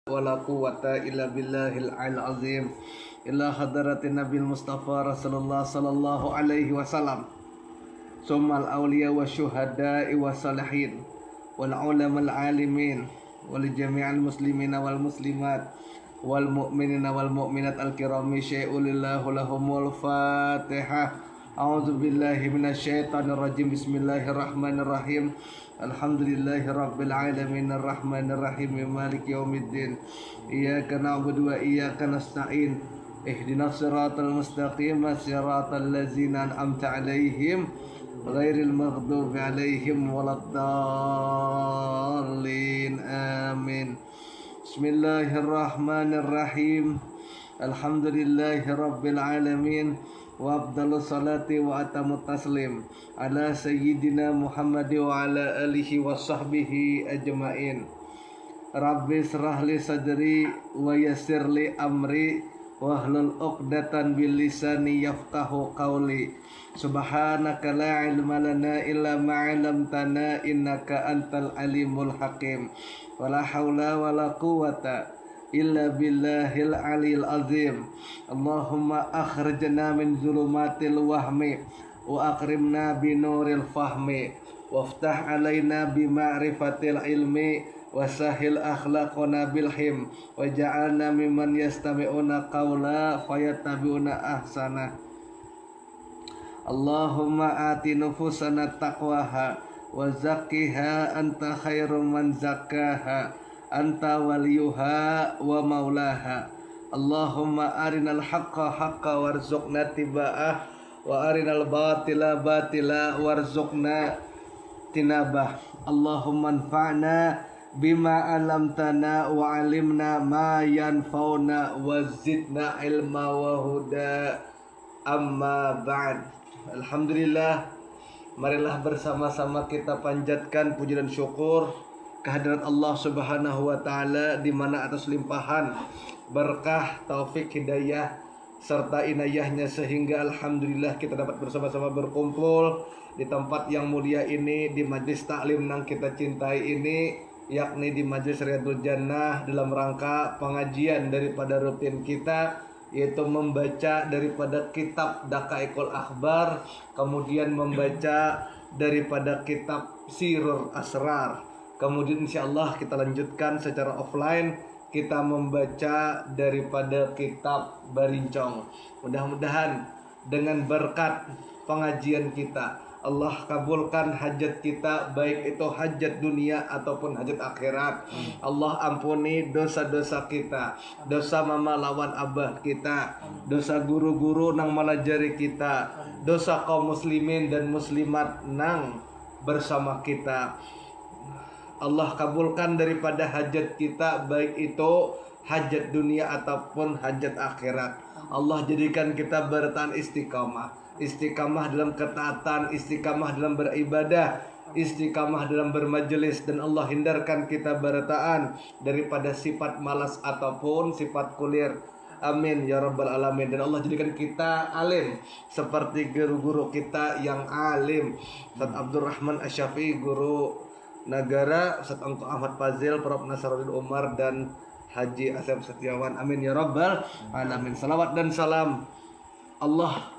wala quwwata illa billahil azim illa hadratin nabil mustafa rasulullah sallallahu alaihi wasallam summal awliya wa syuhada'i wa salihin wal ulama al alimin wal jami'al muslimina wal muslimat wal mu'minina wal mu'minat al kirami syai'ulillahu lahumul fatihah. A'udzu billahi minasyaitonir rajim. Bismillahirrahmanirrahim. Alhamdulillahi rabbil alamin arrahmanir rahim maliki yaumiddin. Iyyaka na'budu wa iyyaka nasta'in. Ihdinas siratal mustaqim siratal ladzina an'amta 'alaihim ghairil maghdubi 'alaihim waladdallin. Amin. Bismillahirrahmanirrahim. Alhamdulillahi rabbil alamin. Wa afdalu salati wa atamu taslim ala sayyidina Muhammad wa ala alihi wa sahbihi ajma'in. Rabbi srah li sadri wa yassir li amri wahlul 'uqdatan bil lisani yafqahu qawli. Subhanaka la ilma lana illa ma 'allamtana innaka antal alimul hakim. Wala haula wala quwwata illa billahil aliyil azim. Allahumma akhrijna min zulumatil wahmi wa akrimna binuril fahmi waftah alaina bima'rifatil ilmi wasahil akhlaqana bilhim waja'alna mimman yastami'una qawla fayattabi'una ahsana. Allahumma ati nufusana taqwaha wa zakkiha anta khairum man zakkaha anta waliyuha wa maulaha. Allahumma arinal haqqa haqqa warzuqna tiba'ah wa arinal batila batila warzuqna tinabah. Allahumma anfa'na bima alamtana wa alimna ma yanfa'una wa zidna ilma wa huda. Amma ba'd. Alhamdulillah, marilah bersama-sama kita panjatkan puji dan syukur kehadirat Allah Subhanahu wa taala, di mana atas limpahan berkah, taufik, hidayah serta inayahnya sehingga alhamdulillah kita dapat bersama-sama berkumpul di tempat yang mulia ini, di majlis taklim yang kita cintai ini, yakni di Majlis Riyadhul Jannah, dalam rangka pengajian daripada rutin kita, yaitu membaca daripada kitab Daqaiqul Akhbar, kemudian membaca daripada kitab Sirrul Asrar. Kemudian insyaallah kita lanjutkan secara offline, kita membaca daripada kitab Barincong. Mudah-mudahan dengan berkat pengajian kita, Allah kabulkan hajat kita, baik itu hajat dunia ataupun hajat akhirat. Allah ampuni dosa-dosa kita, dosa mama lawan abah kita, dosa guru-guru nang malajari kita, dosa kaum muslimin dan muslimat nang bersama kita. Allah kabulkan daripada hajat kita, baik itu hajat dunia ataupun hajat akhirat. Allah jadikan kita bertahan istiqamah, istiqamah dalam ketaatan, istiqamah dalam beribadah, istiqamah dalam bermajelis, dan Allah hindarkan kita bertahan daripada sifat malas ataupun sifat kulir. Amin ya rabbal alamin. Dan Allah jadikan kita alim seperti guru-guru kita yang alim. Ustaz Abdurrahman Asy-Syafi'i guru negara, Ustaz Engko Ahmad Fazil, Prof Nasaruddin Umar, dan Haji Asep Setiawan. Amin ya rabbal alamin. Salawat dan salam Allah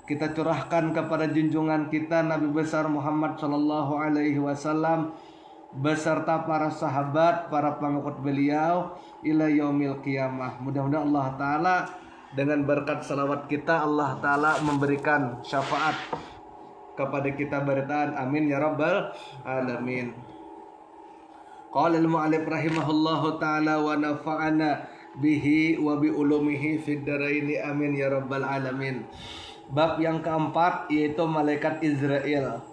kita curahkan kepada junjungan kita Nabi besar Muhammad sallallahu alaihi wasallam beserta para sahabat, para pengikut beliau ila yaumil qiyamah. Mudah-mudahan Allah taala dengan berkat salawat kita, Allah taala memberikan syafaat kepada kita bertahan. Amin ya rabbal alamin. Qala al-mu'allif rahimahullahu taala wa nafa'ana bihi wa bi ulumihi fid dharaini. Amin ya rabbal alamin. Bab yang keempat yaitu malaikat Israel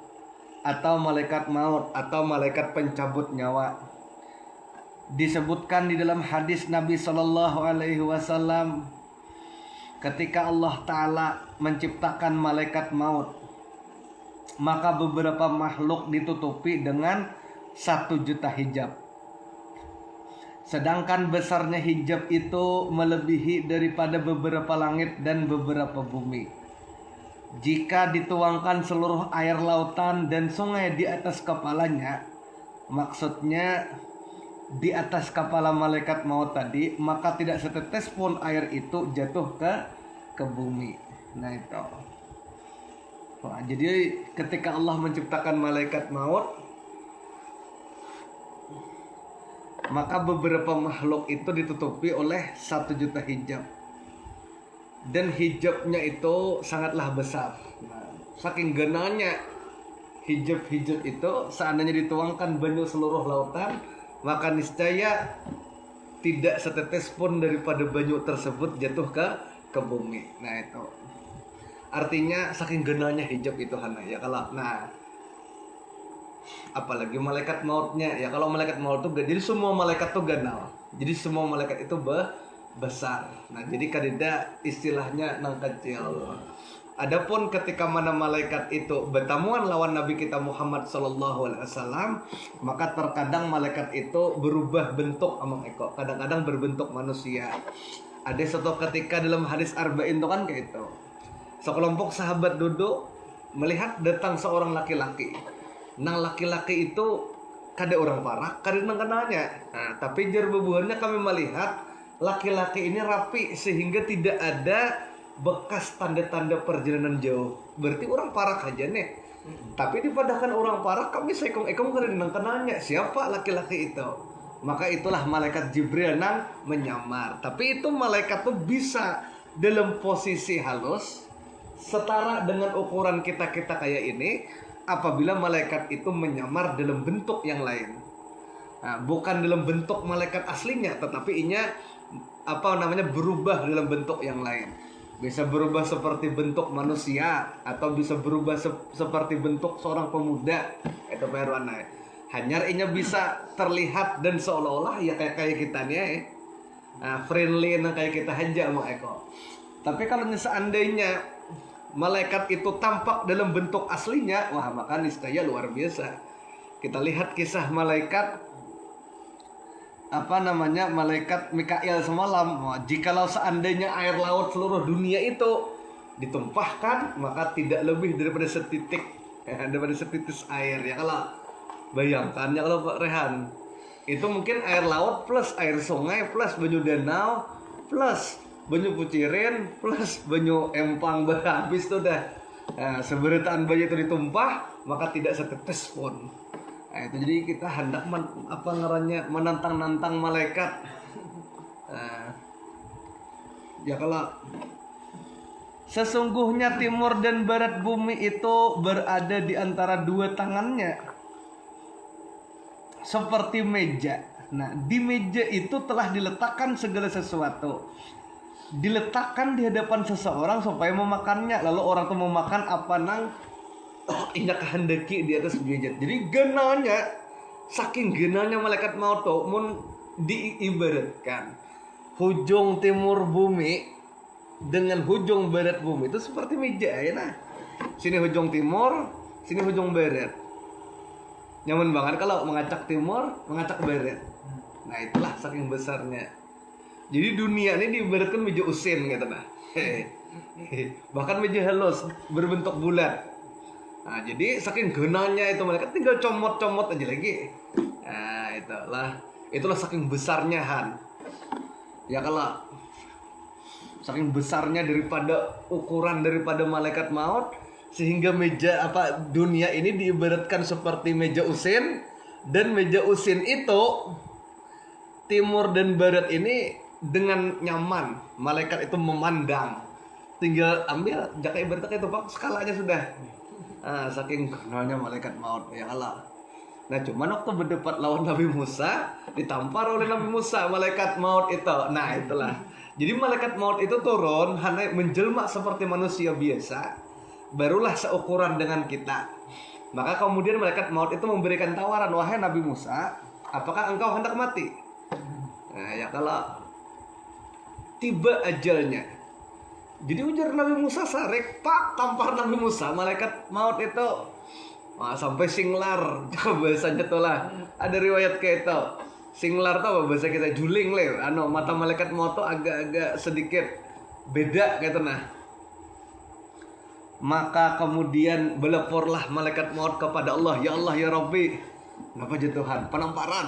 atau malaikat maut atau malaikat pencabut nyawa. Disebutkan di dalam hadis Nabi sallallahu alaihi wasallam ketika Allah taala menciptakan malaikat maut, maka beberapa makhluk ditutupi dengan 1 juta hijab. Sedangkan besarnya hijab itu melebihi daripada beberapa langit dan beberapa bumi. Jika dituangkan seluruh air lautan dan sungai di atas kepalanya, maksudnya di atas kepala malaikat maut tadi, maka tidak setetes pun air itu jatuh ke bumi. Nah itu. Wah, jadi ketika Allah menciptakan malaikat maut, maka beberapa makhluk itu ditutupi oleh 1 juta hijab. Dan hijabnya itu sangatlah besar. Nah, saking genanya hijab-hijab itu, seandainya dituangkan banyu seluruh lautan, maka niscaya tidak setetes pun daripada banyu tersebut jatuh ke bumi. Nah itu artinya saking genanya hijab itu Hana ya. Kalau nah apalagi malaikat mautnya ya, kalau malaikat maut itu jadi semua malaikat tuh ganal, jadi semua malaikat itu besar. Nah jadi kadida istilahnya nang kecil. Adapun ketika mana malaikat itu bertamuan lawan Nabi kita Muhammad SAW, maka terkadang malaikat itu berubah bentuk amang eko, kadang-kadang berbentuk manusia. Ada suatu ketika dalam hadis arba'in itu kan kayak itu, sekelompok sahabat duduk melihat datang seorang laki-laki. Nang laki-laki itu kada orang parah, kada nang kenalnya. Nah, tapi jar bebuhannya kami melihat laki-laki ini rapi sehingga tidak ada bekas tanda-tanda perjalanan jauh. Berarti orang parah aja nih. Tapi dipadakan orang parah kami seekong-ekong kada nang kenalnya siapa laki-laki itu. Maka itulah malaikat Jibril nang menyamar. Tapi itu malaikat tuh bisa dalam posisi halus setara dengan ukuran kita-kita kayak ini, apabila malaikat itu menyamar dalam bentuk yang lain. Nah, bukan dalam bentuk malaikat aslinya, tetapi inya berubah dalam bentuk yang lain. Bisa berubah seperti bentuk manusia, atau bisa berubah seperti bentuk seorang pemuda. Itu perwana. Hanya inya bisa terlihat dan seolah-olah ya kayak kita nih, friendly nah kayak kita aja mau eko. Tapi kalau seandainya malaikat itu tampak dalam bentuk aslinya, wah maka niscaya luar biasa. Kita lihat kisah malaikat malaikat Mikail semalam. Wah, jikalau seandainya air laut seluruh dunia itu ditumpahkan, maka tidak lebih daripada setitis air ya. Kalau bayangkan ya, kalau Pak Rehan itu mungkin air laut plus air sungai plus banyu danau plus banyu kucirin plus banyu empang habis tuh dah. Nah, seberitaan banyu itu ditumpah, maka tidak setetes pun. Nah, itu jadi kita hendak menantang-nantang malaikat. Nah, ya kalau sesungguhnya timur dan barat bumi itu berada di antara 2 tangannya, seperti meja. Nah, di meja itu telah diletakkan segala sesuatu. Diletakkan di hadapan seseorang supaya memakannya. Lalu orang itu memakan apa nang indah kehendaki di atas meja. Jadi genanya, saking genanya malaikat maut tuh mun diibaratkan hujung timur bumi dengan hujung barat bumi itu seperti meja ya. Nah, sini hujung timur, sini hujung barat. Nyaman banget kalau mengacak timur, mengacak barat. Nah, itulah saking besarnya. Jadi dunia ini diibaratkan meja usin gitu nah. Bahkan meja halus berbentuk bulat. Nah, jadi saking genanya itu malaikat tinggal comot-comot aja lagi. Nah, itulah saking besarnya Han. Ya kalau saking besarnya daripada ukuran daripada malaikat maut, sehingga dunia ini diibaratkan seperti meja usin, dan meja usin itu timur dan barat ini dengan nyaman malaikat itu memandang, tinggal ambil jakai ibaratnya itu Pak, skalanya sudah. Saking kenalnya malaikat maut ya Allah. Nah cuman waktu berdebat lawan Nabi Musa, ditampar oleh Nabi Musa malaikat maut itu. Nah itulah. Jadi malaikat maut itu turun hanya menjelma seperti manusia biasa, barulah seukuran dengan kita. Maka kemudian malaikat maut itu memberikan tawaran, wahai Nabi Musa, apakah engkau hendak mati? Nah ya kalau tiba ajalnya. Jadi ujar Nabi Musa sarek, pak tampar Nabi Musa malaikat maut itu. Sampai singlar, bahasanya tuh lah. Ada riwayat kayak itu. Singlar tuh bahasa kita juling le. Mata malaikat maut tuh agak-agak sedikit beda gitu nah. Maka kemudian beleporlah malaikat maut kepada Allah, ya Allah ya Rabbi, Kenapa Tuhan? Penamparan.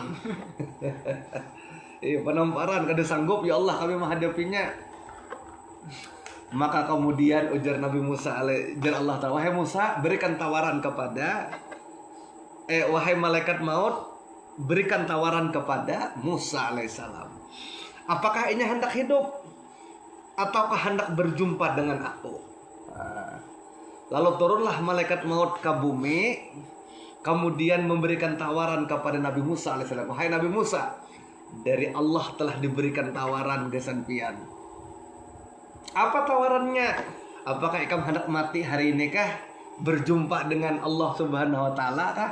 Penamparan kada sanggup ya Allah kami menghadapinya. Maka kemudian ujar Nabi Musa ujar Allah Ta'ala, wahai Musa, berikan tawaran kepada wahai malaikat maut, berikan tawaran kepada Musa alaihissalam. Apakah ini hendak hidup ataukah hendak berjumpa dengan aku? Lalu turunlah malaikat maut ke bumi, kemudian memberikan tawaran kepada Nabi Musa alaihissalam. Wahai Nabi Musa, dari Allah telah diberikan tawaran gesan pian. Apa tawarannya? Apakah ikam hendak mati hari ini kah? Berjumpa dengan Allah Subhanahu wa taala kah?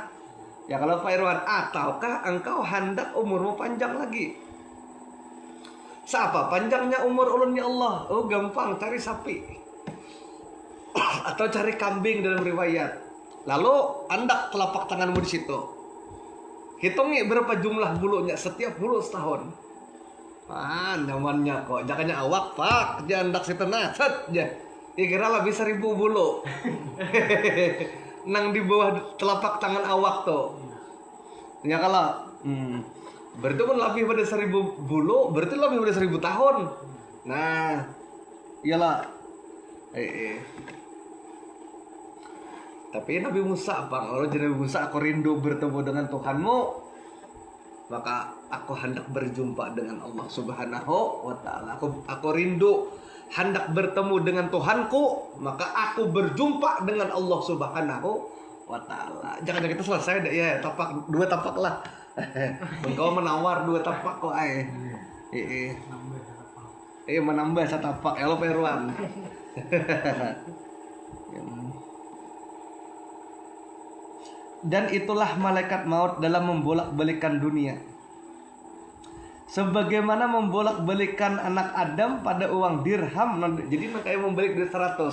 Ya kalau Pak Irwan, ataukah engkau hendak umurmu panjang lagi? Siapa panjangnya umur ulun ya Allah? Oh gampang, cari sapi atau cari kambing dalam riwayat. Lalu andak telapak tanganmu di situ. Hitungi berapa jumlah bulunya setiap bulu setahun. Nyamannya kok. Jangannya awak pak, jandak situ set ya. Kira lah bisa 1000 bulu. Nang di bawah telapak tangan awak tuh. Ya kalau berarti kan lebih pada 1000 bulu, berarti lebih pada 1000 tahun. Nah, iyalah. Tapi Nabi Musa, Bang, kalau jadi Nabi Musa, aku rindu bertemu dengan Tuhanmu, maka aku hendak berjumpa dengan Allah Subhanahu wa taala. Aku rindu hendak bertemu dengan Tuhanku, maka aku berjumpa dengan Allah Subhanahu wa taala. Jangan kita selesai deh ya, dua tapak lah. Engkau menawar 2 tapak kok menambah 1 tapak elo Perwan. Dan itulah malaikat maut dalam membolak-balikan dunia, sebagaimana membolak-balikan anak Adam pada uang dirham. Jadi kayak membalik duit 100.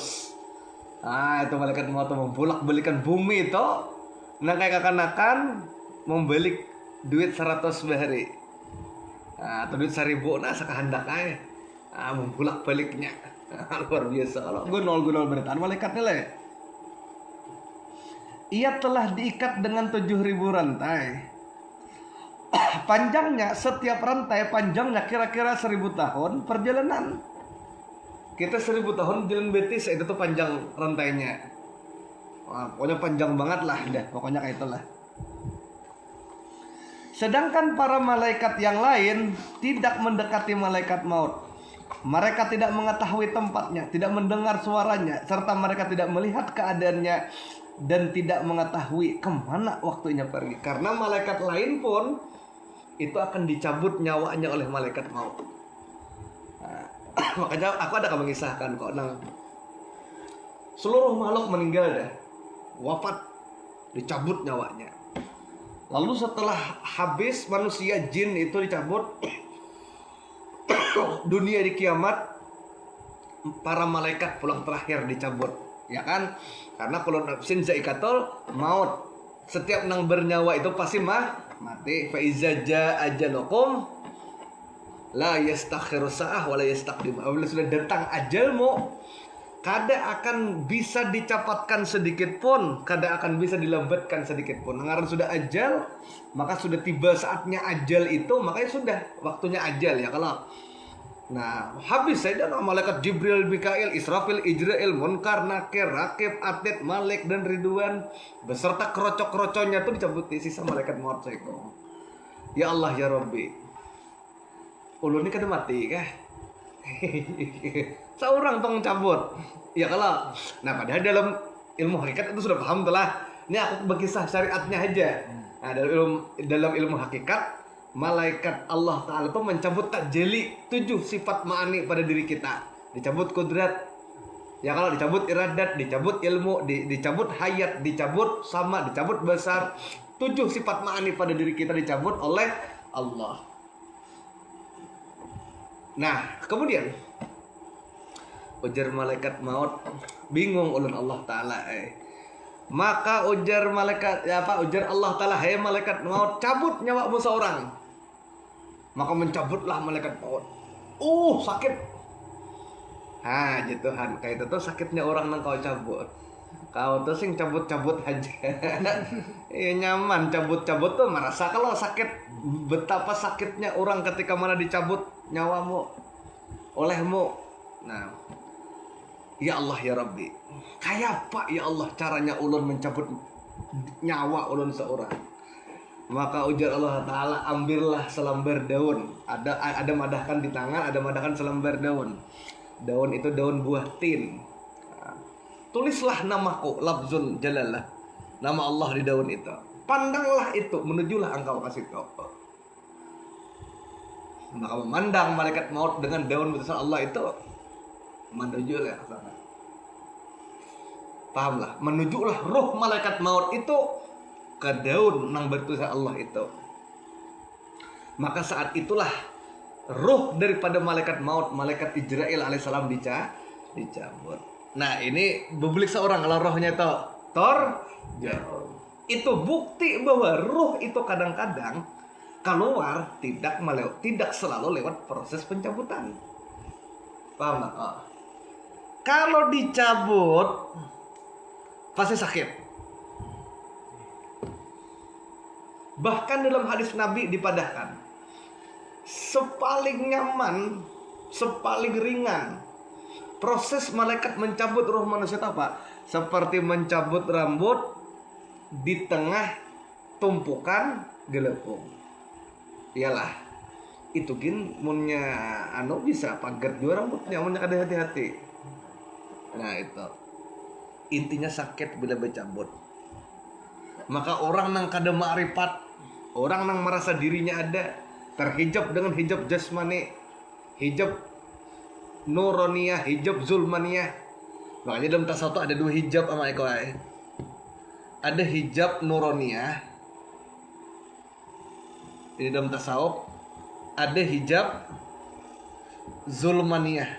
Itu malaikat maut membolak-balikan bumi itu. Nah kayak kekanakan membalik duit 100 bahari. Atau duit 1000 sakahandak aja. Membolak-baliknya. Luar biasa. Gunol beritaan malaikatnya lah. Ia telah diikat dengan 7.000 rantai. Panjangnya setiap rantai panjangnya kira-kira 1000 tahun perjalanan. Kita 1000 tahun jalan betis itu tuh panjang rantainya. Pokoknya panjang banget lah dah. Pokoknya kayak itulah. Sedangkan para malaikat yang lain tidak mendekati malaikat maut. Mereka tidak mengetahui tempatnya, tidak mendengar suaranya, serta mereka tidak melihat keadaannya dan tidak mengetahui kemana waktunya pergi. Karena malaikat lain pun itu akan dicabut nyawanya oleh malaikat maut. Makanya aku ada mengisahkan kok seluruh makhluk meninggal dah, wafat, dicabut nyawanya. Lalu setelah habis manusia, jin itu dicabut. Dunia di kiamat, para malaikat pulang terakhir dicabut, ya kan? Karena kalau nafsin zaikatul maut, setiap nang bernyawa itu pasti mati. Fa iza jaa ajalukum la yastakhiru sa'ah wa la yastaqdim. Apabila sudah datang ajalmu, kada akan bisa dicapatkan sedikit pun, kada akan bisa dilambatkan sedikit pun. Karena sudah ajal, maka sudah tiba saatnya ajal itu, makanya sudah waktunya ajal ya kalau. Nah, habis saja malaikat Jibril, Mikail, Israfil, Ijrail, Munkar, Nakir, Rakib, Atid, Malik dan Ridwan beserta kerocok-kerocoknya itu dicabut, sisa malaikat maut seko. Ya Allah ya Rabbi, ulun ini kada mati kah? Seorang tong cabut. Ya kalau. Nah, padahal dalam ilmu hakikat itu sudah paham tuh lah. Ini aku berkisah syariatnya aja. Nah, dalam ilmu hakikat, malaikat Allah Ta'ala itu mencabut tajalli 7 sifat ma'ani pada diri kita. Dicabut kudrat, ya kalau dicabut iradat, dicabut ilmu, dicabut hayat, dicabut sama, dicabut besar. 7 sifat ma'ani pada diri kita dicabut oleh Allah. Nah, kemudian ujar malaikat maut, bingung ulun Allah Ta'ala Maka ujar malaikat ujar Allah Ta'ala, hai malaikat maut, cabut nyawamu seorang. Maka mencabutlah malaikat maut. Sakit. Tuhan, kayak itu tuh sakitnya orang nang kau cabut. Kau tuh sing cabut-cabut aja. Nyaman cabut-cabut tuh merasa kalau sakit, betapa sakitnya orang ketika mana dicabut nyawamu olehmu. Nah, ya Allah ya Rabbi, kayak apa ya Allah caranya ulun mencabut nyawa ulun seorang? Maka ujar Allah Ta'ala, ambillah selembar daun. Ada madahkan di tangan, ada madahkan selembar daun. Daun itu daun buah tin. Tulislah namaku, lafzul jalalah, nama Allah di daun itu. Pandanglah itu, menujulah engkau kasih tahu. Maka memandang malaikat maut dengan daun putusan Allah itu, menujulah ke sana. Pahamlah, menujulah roh malaikat maut itu ke daun nang bertulisan Allah itu. Maka saat itulah roh daripada malaikat maut, malaikat Israel alaihissalam dicabut. Nah ini bebulik seorang kalau rohnya itu itu bukti bahwa roh itu kadang-kadang keluar tidak selalu lewat proses pencabutan. Paham nggak? Oh. Kalau dicabut pasti sakit. Bahkan dalam hadis Nabi dipadahkan, sepaling nyaman, sepaling ringan proses malaikat mencabut roh manusia itu apa? Seperti mencabut rambut di tengah tumpukan gelepung. Iyalah, itu gin munnya bisa pagar dua rambutnya, munnya kada hati-hati. Nah itu intinya sakit bila bercabut. Maka orang nang kada ma'rifat, orang nang merasa dirinya ada, terhijab dengan hijab jasmani, hijab nuroniyah, hijab zulmaniyah. Makanya dalam tasawuf ada dua hijab sama ekoi. Ada hijab nuroniyah. Di dalam tasawuf ada hijab zulmaniyah.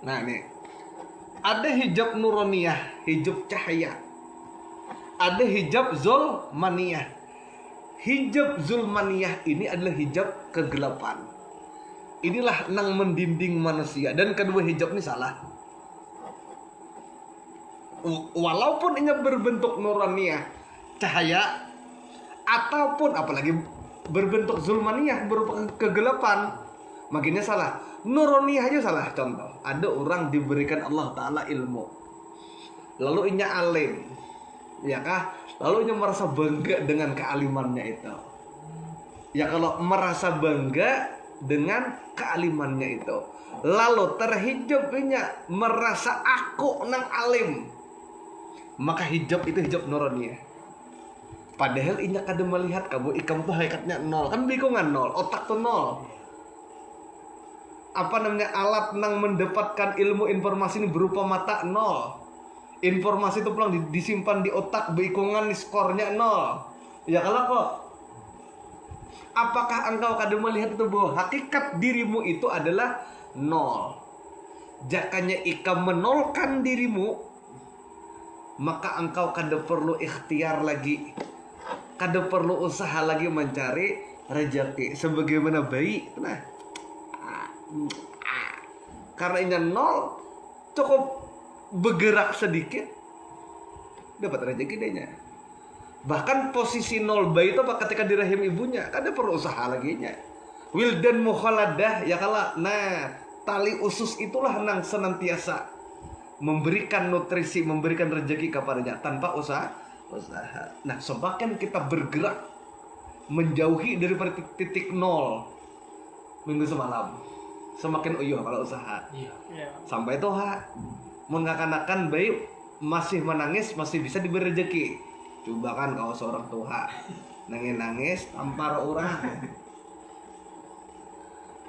Nah ini ada hijab nuroniyah, hijab cahaya. Ada hijab zulmaniyah. Hijab zulmaniyah ini adalah hijab kegelapan. Inilah nang mendinding manusia. Dan kedua hijab ini salah. Walaupun ini berbentuk nuraniyah, cahaya, ataupun apalagi berbentuk zulmaniyah, berupa kegelapan, makinnya salah. Nuraniyah aja salah. Contoh, ada orang diberikan Allah Ta'ala ilmu, lalu inya alim, ya kah? Lalu ia merasa bangga dengan kealimannya itu. Ya kalau merasa bangga dengan kealimannya itu, lalu terhijabnya merasa aku nang alim, maka hijab itu hijab nuraniyah. Padahal inya kada melihat kamu ikam tuh hakikatnya nol, kan bikungan nol, otak tuh nol. Apa namanya alat nang mendapatkan ilmu informasi ini berupa mata nol. Informasi itu pulang disimpan di otak, beikungan skornya nol. Ya kalau kok, apakah engkau kadang melihat itu bahwa hakikat dirimu itu adalah nol? Jakanya ikam menolkan dirimu, maka engkau kada perlu ikhtiar lagi, kada perlu usaha lagi mencari rezeki sebagaimana bayi. Nah, karena ini nol, cukup bergerak sedikit dapat rezeki dehnya. Bahkan posisi nol bayi itu ketika di rahim ibunya kada perlu usaha lagi nya. Wildan mukhaladah ya kala. Nah, tali usus itulah nang senantiasa memberikan nutrisi, memberikan rezeki kepadanya tanpa usaha. Nah, semakin kita bergerak menjauhi dari titik nol minggu semalam, semakin uyuh kalau usaha. Sampai toha. Mengakanakan bayi masih menangis, masih bisa diberi rezeki. Coba kan kau seorang tua nangis tampar orang.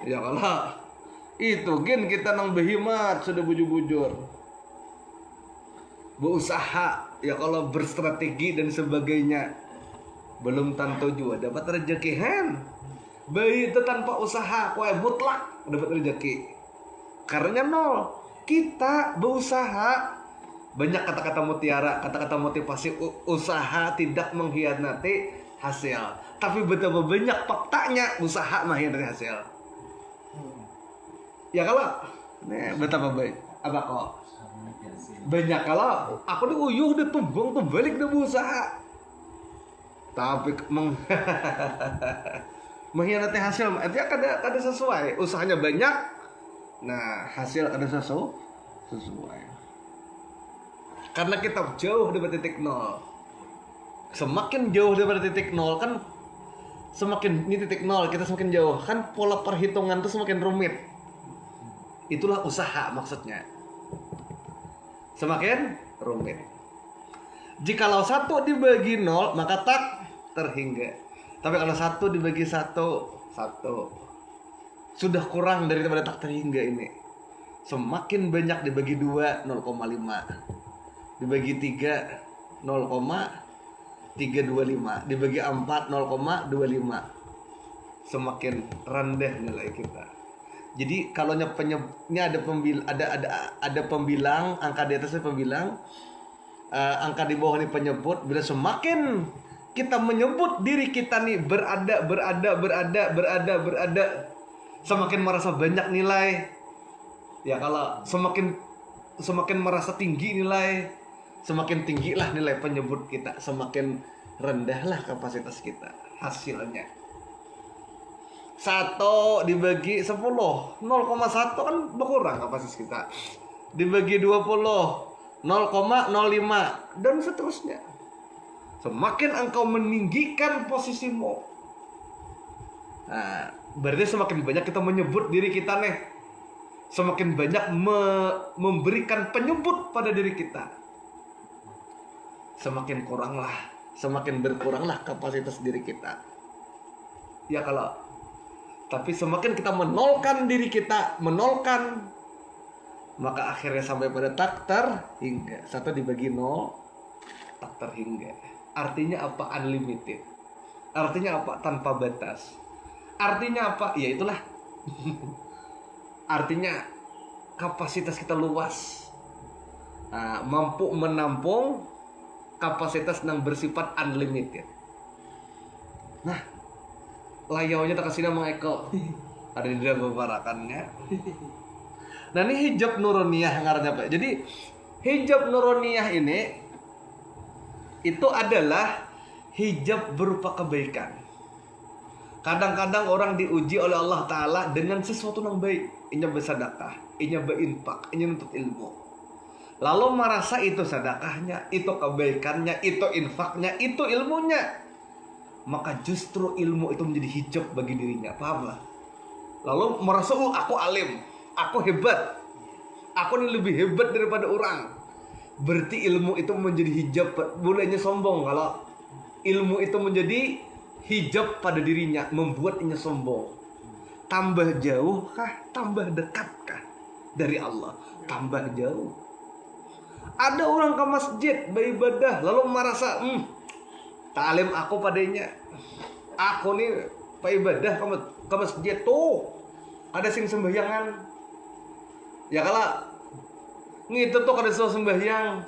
Ya kalau itu gen kita nang behimat sudah bujur-bujur berusaha, ya kalau berstrategi dan sebagainya belum tentu juga dapat rezeki. Bayi itu tanpa usaha kau mutlak dapat rezeki karena nol. Kita berusaha, banyak kata-kata mutiara, kata-kata motivasi, usaha tidak mengkhianati hasil. Tapi betapa banyak faktanya usaha mengkhianati hasil. Ya kalau, betapa baik. Apa kok? Banyak kalau aku nih uyuh udah tumbang tuh balik udah berusaha. Tapi mengkhianati hasil, artinya kada sesuai. Usahanya banyak, nah hasil kada sesuai. Karena kita jauh dari titik nol. Semakin jauh dari titik nol kan, semakin ini titik nol kita semakin jauh kan, pola perhitungan itu semakin rumit. Itulah usaha maksudnya. Semakin rumit. Jikalau 1 dibagi 0 maka tak terhingga. Tapi kalau 1 dibagi 1 sudah kurang daripada tak terhingga ini. Semakin banyak dibagi 2 0,5. Dibagi 3 0,325. Dibagi 4 0,25. Semakin rendah nilai kita. Jadi kalau ini ada pembilang, angka di atasnya pembilang, angka di bawah ini penyebut. Bila semakin kita menyebut diri kita nih berada, semakin merasa banyak nilai. Ya kalau semakin merasa tinggi nilai, semakin tinggilah nilai penyebut kita, semakin rendahlah kapasitas kita. Hasilnya 1 dibagi 10 0,1 kan berkurang kapasitas kita. Dibagi 20 0,05 dan seterusnya. Semakin engkau meninggikan posisimu, nah, berarti semakin banyak kita menyebut diri kita nih, semakin banyak memberikan penyebut pada diri kita, semakin berkuranglah kapasitas diri kita. Ya kalau tapi semakin kita menolkan diri kita, maka akhirnya sampai pada tak terhingga. 1 dibagi 0 tak terhingga. Artinya apa? Unlimited. Artinya apa? Tanpa batas. Artinya apa? Ya itulah. Artinya kapasitas kita luas, mampu menampung kapasitas yang bersifat unlimited. Nah, layaunya tak kasih nama Eko. Ada di dalam bebarakannya. Nah ini hijab nuruniyah ngarannya Pak. Jadi hijab nuruniyah ini itu adalah hijab berupa kebaikan. Kadang-kadang orang diuji oleh Allah Ta'ala dengan sesuatu yang baik. Inya bersedekah, inya berinfak, inya nuntut ilmu. Lalu merasa itu sedekahnya, itu kebaikannya, itu infaknya, itu ilmunya. Maka justru ilmu itu menjadi hijab bagi dirinya. Paham lah? Lalu merasa, aku alim, aku hebat, aku ini lebih hebat daripada orang. Berarti ilmu itu menjadi hijab. Bolehnya sombong kalau ilmu itu menjadi hijab pada dirinya, membuatnya sombong. Tambah jauh kah? Tambah dekat kah dari Allah? Tambah jauh. Ada orang ke masjid beribadah lalu merasa talim aku padanya. Aku nih beribadah ke masjid tuh. Ada sing sembahyangan. Ya kalau ngitu tuh kada suah sembahyang,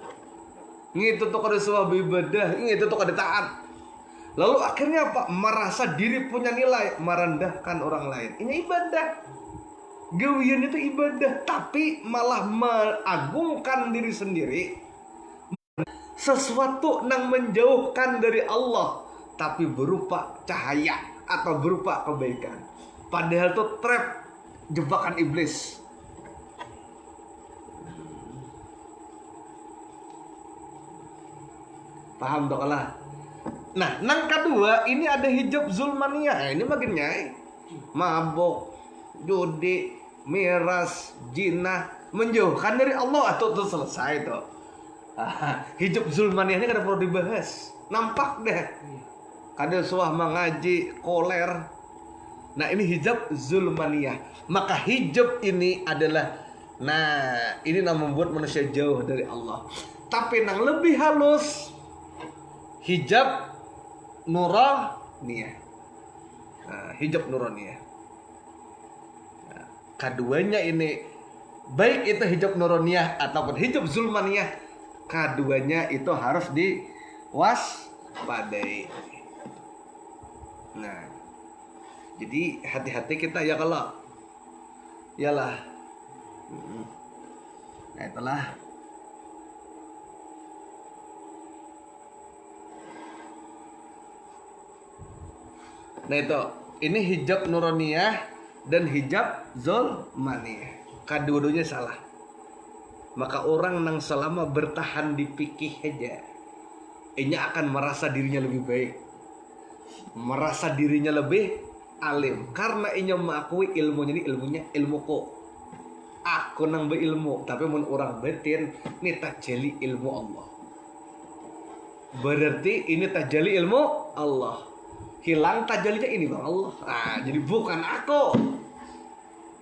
ngitu tuh kada suah beribadah, ngitu tuh kada taat. Lalu akhirnya apa? Merasa diri punya nilai, merendahkan orang lain. Ini ibadah. Gawian itu ibadah, tapi malah mengagungkan diri sendiri. Sesuatu yang menjauhkan dari Allah, tapi berupa cahaya atau berupa kebaikan. Padahal itu trap, jebakan iblis. Paham dok lah. Nah, yang kedua ini ada hijab zulmaniyah. Nah, ini makin nyai. Mabuk, judi, miras, jinah, menjauhkan dari Allah atau itu selesai tuh. Hijab zulmaniyah ini kada perlu dibahas. Nampak deh. Kada suah mengaji, koler. Nah, ini hijab zulmaniyah. Maka hijab ini adalah, nah, ini yang membuat manusia jauh dari Allah. Tapi yang lebih halus, hijab nuraniyah. Hijab nuraniyah. Nah, keduanya ini, baik itu hijab nuraniyah ataupun hijab zulmaniyah, keduanya itu harus diwaspadai. Nah, jadi hati-hati kita ya kalau, yalah. Nah itulah. Nah itu, ini hijab nuroniyah dan hijab zulmaniyah. Kedua-duanya salah. Maka orang yang selama bertahan di fikih aja, ini akan merasa dirinya lebih baik, merasa dirinya lebih alim, karena ini mengakui ilmunya ini ilmu kok. Aku nang berilmu, tapi mun orang batin ini tajali ilmu Allah. Berarti ini tajali ilmu Allah. Hilang tajalinya ini bang Allah. Nah, jadi bukan aku.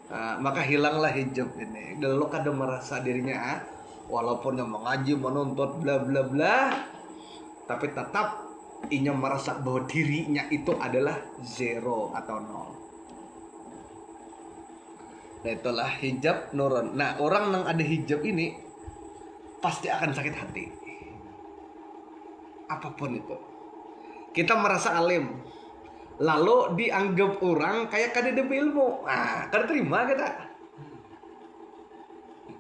Nah, maka hilanglah hijab ini. Dan lo kadang merasa dirinya walaupun yang mengaji, menuntut, bla bla bla, tapi tetap inya merasa bahwa dirinya itu adalah zero atau nol. Nah itulah hijab nurun. Nah orang yang ada hijab ini pasti akan sakit hati. Apapun itu. Kita merasa alim, lalu dianggap orang kayak kada ada ilmu. Nah, kada terima kita.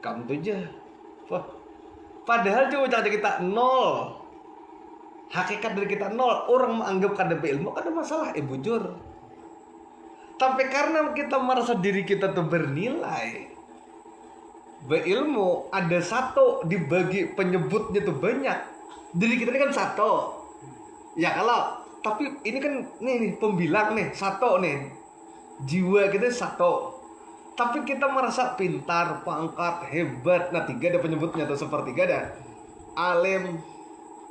Kamu tuh aja. Wah. Padahal coba kita nol. Hakikat dari kita nol. Orang menganggap kada ilmu, kada masalah. Bujur. Tapi karena kita merasa diri kita tuh bernilai, berilmu, ada satu dibagi penyebutnya tuh banyak. Diri kita ini kan satu. Ya kalau, tapi ini kan nih pembilang nih, satu nih. Jiwa kita satu. Tapi kita merasa pintar, pangkat, hebat. Nah 3 ada penyebutnya tuh, sepertiga ada. Alim,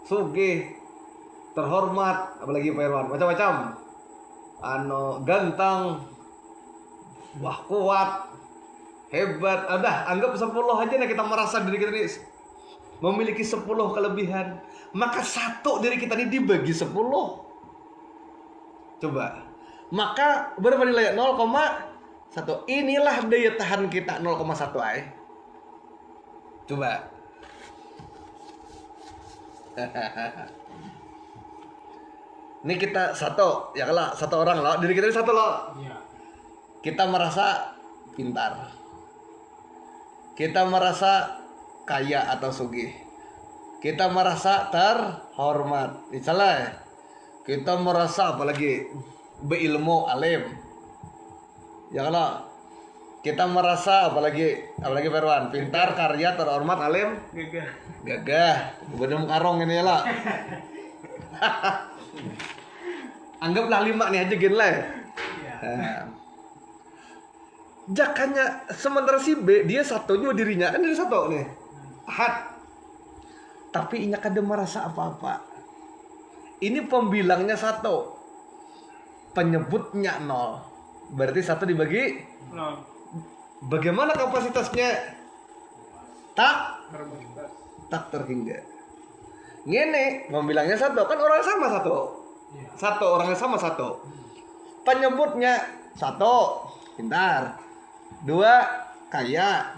sugih, terhormat, apalagi Pak Irwan, macam-macam. Ganteng, wah kuat, hebat. Udah anggap 10 aja nih, kita merasa diri kita ini memiliki 10 kelebihan. Maka satu diri kita ini dibagi 10. Coba. Maka berapa nilai? 0,1. Inilah daya tahan kita 0,1 ay. Coba. Ini kita satu, ya kalau satu orang loh, diri kita ini satu loh. Iya. Kita merasa pintar, kita merasa kaya atau sugih, kita merasa terhormat, misalnya kita merasa apalagi berilmu alim, ya kalau kita merasa apalagi Perwan, pintar, karya, terhormat, alim, gagah, bedem karong ini ya lah. Anggaplah 5 nih aja gini lah. Nah. Jakanya sementara si B dia satu juga dirinya kan dari satu nih. Ahad. Tapi inya kada merasa apa-apa. Ini pembilangnya 1. Penyebutnya 0. Berarti 1 dibagi 0. Bagaimana kapasitasnya? Tak terhingga. Ngene, pembilangnya 1 kan orangnya sama 1. 1 orangnya sama 1. Penyebutnya 1 pintar, 2 kaya,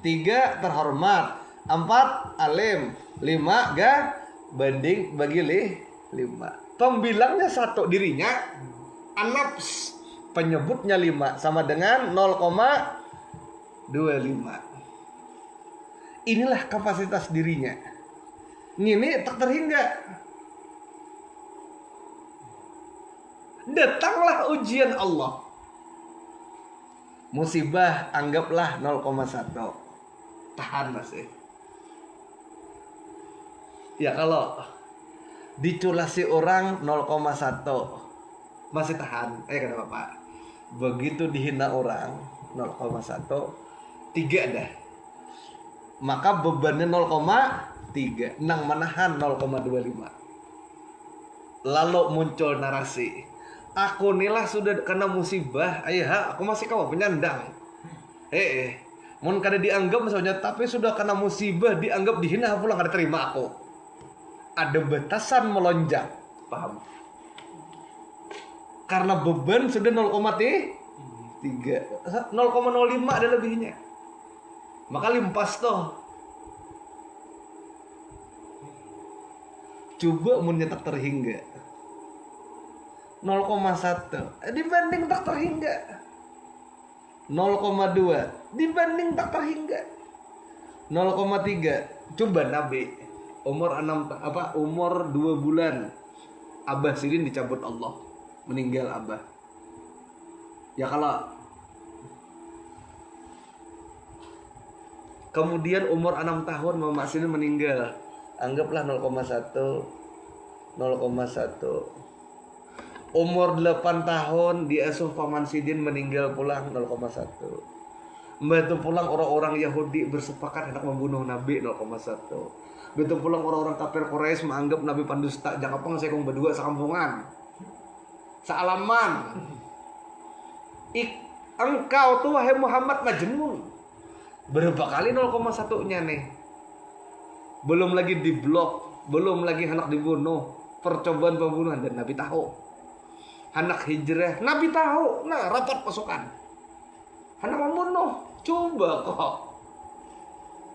3 terhormat, 4 alim, 5 banding bagi 5. Pembilangnya 1 dirinya, anaps, penyebutnya 5 sama dengan 0,25. Inilah kapasitas dirinya. Ini tak terhingga. Datanglah ujian Allah. Musibah anggaplah 0,1. Tahan masih. Ya kalau diculasi orang 0,1 masih tahan. Kata Bapak. Begitu dihina orang 0,1 3 dah. Maka bebannya 0,3. Nang menahan 0,25. Lalu muncul narasi. Aku nilah sudah kena musibah, ayah, aku masih kawan penyandang. Mun kada dianggap misalnya, tapi sudah kena musibah, dianggap dihina pulang kada terima aku. Ada batasan melonjak, paham? Karena beban sudah 0,3, 0,05 ada lebihnya. Maka limpas toh. Coba mun tak terhingga. 0,1 dibanding tak terhingga. 0,2 dibanding tak terhingga. 0,3. Coba Nabi umur 2 bulan Abah Sidin dicabut Allah, meninggal Abah. Ya kalau kemudian umur 6 tahun Mama Sidin meninggal, anggaplah 0,1. Umur 8 tahun diasuh Paman Sidin, meninggal pulang 0,1. Begitu pulang orang-orang Yahudi bersepakat hendak membunuh Nabi 0,1. Begitu pulang orang-orang kafir Quraisy menganggap Nabi pandusta, jakapang saya kong berdua sekampungan, sealaman. Engkau tuh wahai Muhammad majnun. Berapa kali 0,1-nya nih. Belum lagi diblok, belum lagi hendak dibunuh, percobaan pembunuhan, dan Nabi tahu. Hendak hijrah, Nabi tahu. Nah, rapat pasukan. Hendak membunuh. Coba kok.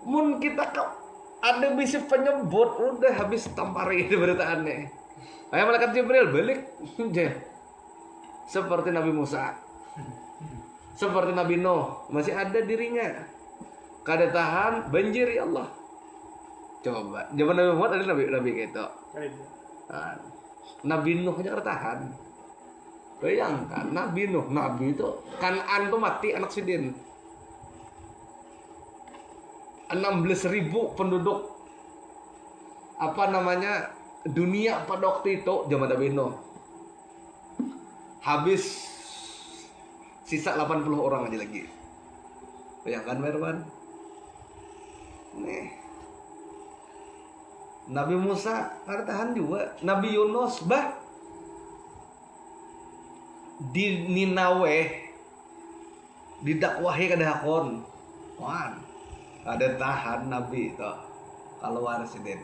Mun kita ada misi penyebut, udah habis tampari itu beritaannya. Ayah malaikat Jibril balik. Seperti Nabi Musa, seperti Nabi Nuh, masih ada dirinya. Kada tahan banjir ya Allah. Coba zaman Nabi Muhammad ada nabi gitu. Nah, Nabi Nuh aja kada tahan. Bayangkan Nabi Nuh, Nabi itu Kan'an tuh mati anak Sidin. 16.000 penduduk dunia pada waktu itu zaman Nabi Nuh. Habis sisa 80 orang aja lagi. Bayangkan Merwan. Nih. Nabi Musa kada tahan juga. Nabi Yunus di Ninawe didakwahi kada hakon. Ada tahan Nabi itu keluar Sidin,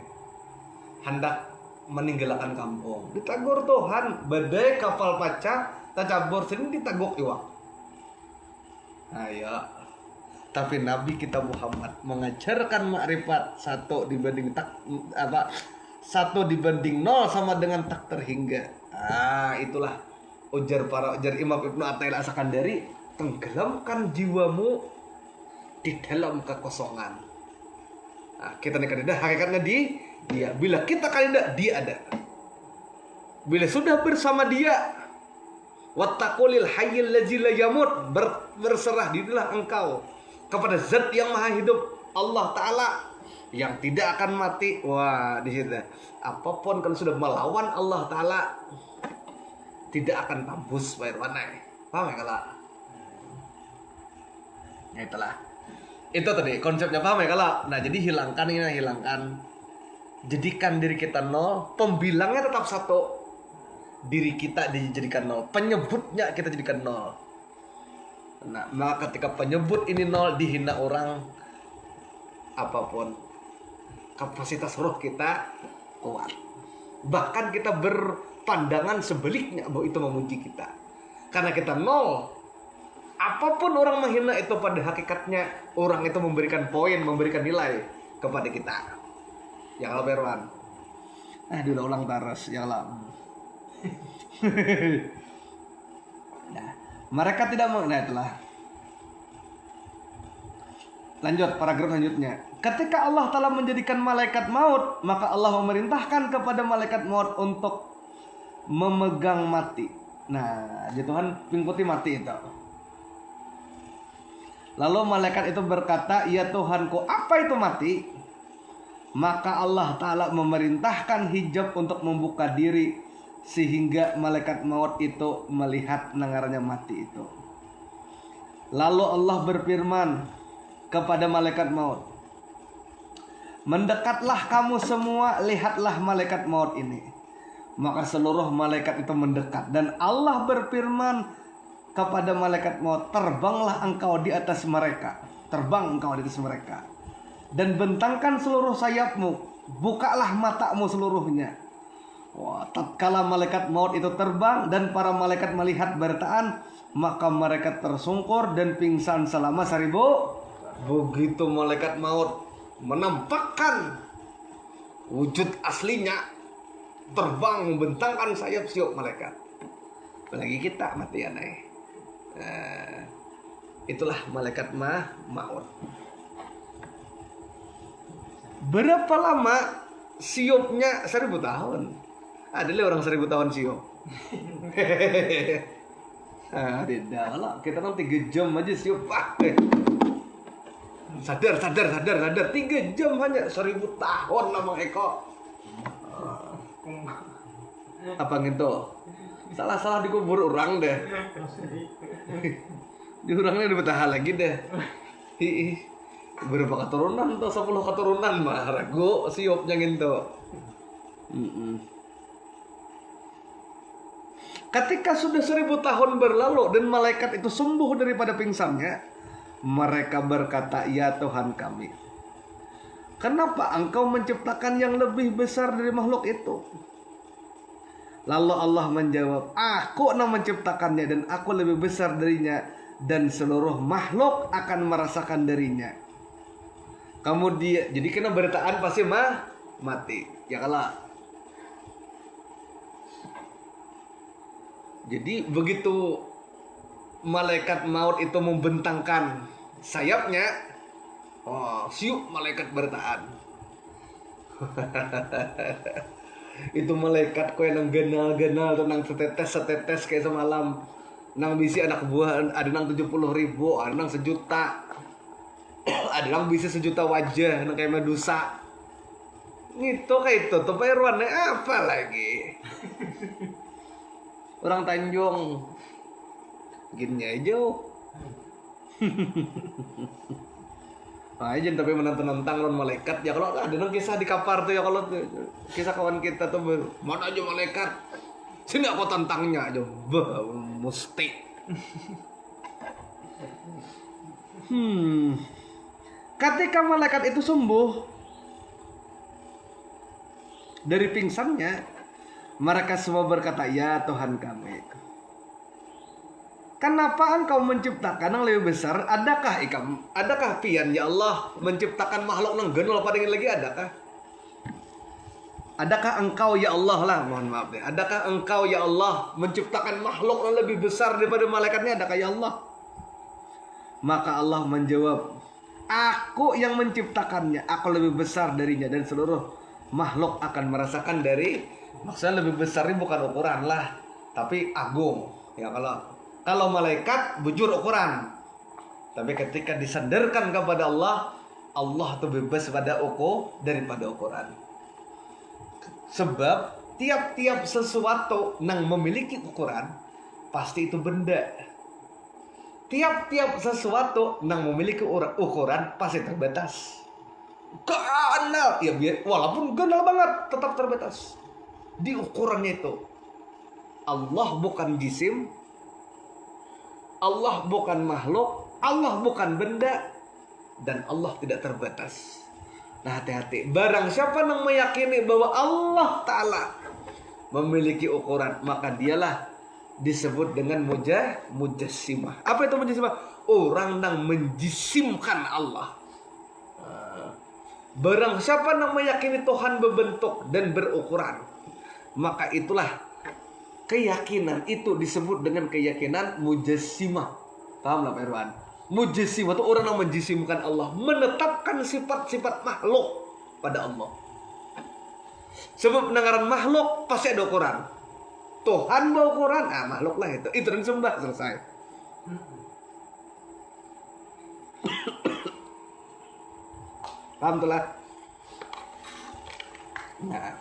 hendak meninggalkan kampung, ditagur Tuhan, badai kapal paca tacabur Sidin ditagok iwak. Ayo, tapi Nabi kita Muhammad mengajarkan makrifat 1 dibanding 0 sama dengan tak terhingga. Itulah ujar Imam Ibnu Athaillah As-Sakandari, tenggelamkan jiwamu di dalam kekosongan. Kita nih kandidat hakikatnya dia. Bila kita kandidat, dia ada. Bila sudah bersama dia, wattaqulil hayyil ladzi la yamut, berserah dirilah engkau kepada zat yang maha hidup, Allah Ta'ala, yang tidak akan mati. Wah, di situ apapun kalau sudah melawan Allah Ta'ala tidak akan tembus bayar wanai. Paham ya kalau? Ya itulah. Itu tadi konsepnya, paham ya kalau? Nah, jadi hilangkan. Jadikan diri kita 0, pembilangnya tetap 1. Diri kita dijadikan 0, penyebutnya kita jadikan 0. Nah, maka ketika penyebut ini 0 dihina orang, apapun kapasitas roh kita kuat. Bahkan kita berpandangan sebaliknya bahwa itu memuji kita. Karena kita 0, apapun orang menghina itu pada hakikatnya orang itu memberikan poin, memberikan nilai kepada kita. Ya kalau Berwan. Diulang taras ya lah. Nah, mereka tidak itulah. Lanjut paragraf selanjutnya. Ketika Allah telah menjadikan malaikat maut, maka Allah memerintahkan kepada malaikat maut untuk memegang mati. Nah, Tuhan pingputi mati itu. Lalu malaikat itu berkata, "Ya Tuhanku, apa itu mati?" Maka Allah Ta'ala memerintahkan hijab untuk membuka diri, sehingga malaikat maut itu melihat nengarnya mati itu. Lalu Allah berfirman kepada malaikat maut, "Mendekatlah kamu semua, lihatlah malaikat maut ini." Maka seluruh malaikat itu mendekat, dan Allah berfirman kepada malaikat maut, "Terbanglah engkau di atas mereka." Terbang engkau di atas mereka. Dan bentangkan seluruh sayapmu, bukalah matamu seluruhnya. Wah, tatkala malaikat maut itu terbang dan para malaikat melihat bertaan, maka mereka tersungkur dan pingsan selama 1000. Begitu malaikat maut menampakkan wujud aslinya, terbang membentangkan sayap siup malaikat. Apalagi kita mati aneh. Itulah malaikat maut. Berapa lama siupnya? 1000 tahun. Ada orang 1000 tahun siup. Tidak lah. Kita kan 3 jam aja siup. Sadar. 3 jam hanya 1000 tahun lah Bang Eko. Apa gitu? Salah dikubur orang deh. Di orangnya dibetah lagi deh. Berapa keturunan tuh? 10 keturunan mah ragu siupnya gitu. Ketika sudah 1000 tahun berlalu dan malaikat itu sembuh daripada pingsannya, mereka berkata, "Ya Tuhan kami, kenapa Engkau menciptakan yang lebih besar dari makhluk itu?" Lalu Allah menjawab, "Aku yang menciptakannya dan aku lebih besar darinya, dan seluruh makhluk akan merasakan darinya." Kemudian, jadi kena bertaan pasti mati. Ya kalah. Jadi begitu malaikat maut itu membentangkan sayapnya, siup malaikat bertaan. Itu malaikat kue nang genal nang setetes kayak semalam. Nang bisi anak buah ada nang 70.000, ada nang 1 juta. Ada nang bisa 1 juta wajah nang kayak Medusa. Gitu kayak itu tuh perwannya apa lagi? Orang Tanjung gini aja. Aja tapi menantang lawan malaikat ya. Kalau ada nang kisah di kapar tuh ya, kalau kisah kawan kita tuh mana aja malaikat sini aku tantangnya aja mesti. Ketika malaikat itu sembuh dari pingsannya, mereka semua berkata, "Ya Tuhan kami, kenapa Engkau menciptakan yang lebih besar? Adakah pian ya Allah menciptakan makhluk yang genol pada lagi adakah? Adakah Engkau ya Allah lah, mohon maaf deh. Adakah Engkau ya Allah menciptakan makhluk yang lebih besar daripada malaikatnya? Adakah ya Allah?" Maka Allah menjawab, "Aku yang menciptakannya, aku lebih besar darinya, dan seluruh makhluk akan merasakan dari." Maksudnya lebih besar ini bukan ukuran lah, tapi agung. Ya kalau malaikat bujur ukuran. Tapi ketika disandarkan kepada Allah, Allah itu bebas daripada ukuran. Sebab tiap-tiap sesuatu yang memiliki ukuran pasti itu benda. Tiap-tiap sesuatu yang memiliki ukuran pasti terbatas. Ganal, ya walaupun ganal banget tetap terbatas di ukurannya itu. Allah bukan jisim, Allah bukan makhluk, Allah bukan benda, dan Allah tidak terbatas. Nah hati-hati, barang siapa yang meyakini bahwa Allah Ta'ala memiliki ukuran, maka dialah disebut dengan mujassimah. Apa itu mujassimah? Orang yang menjisimkan Allah. Barang siapa yang meyakini Tuhan berbentuk dan berukuran, maka itulah keyakinan itu disebut dengan keyakinan mujassimah. Paham lah Pak Irwan? Mujassimah itu orang yang menjisimkan Allah, menetapkan sifat-sifat makhluk pada Allah. Sebab pendengaran makhluk pasti ada ukuran. Tuhan bawa ukuran, makhluk lah itu yang sembah, selesai. Paham tuh lah. Nah.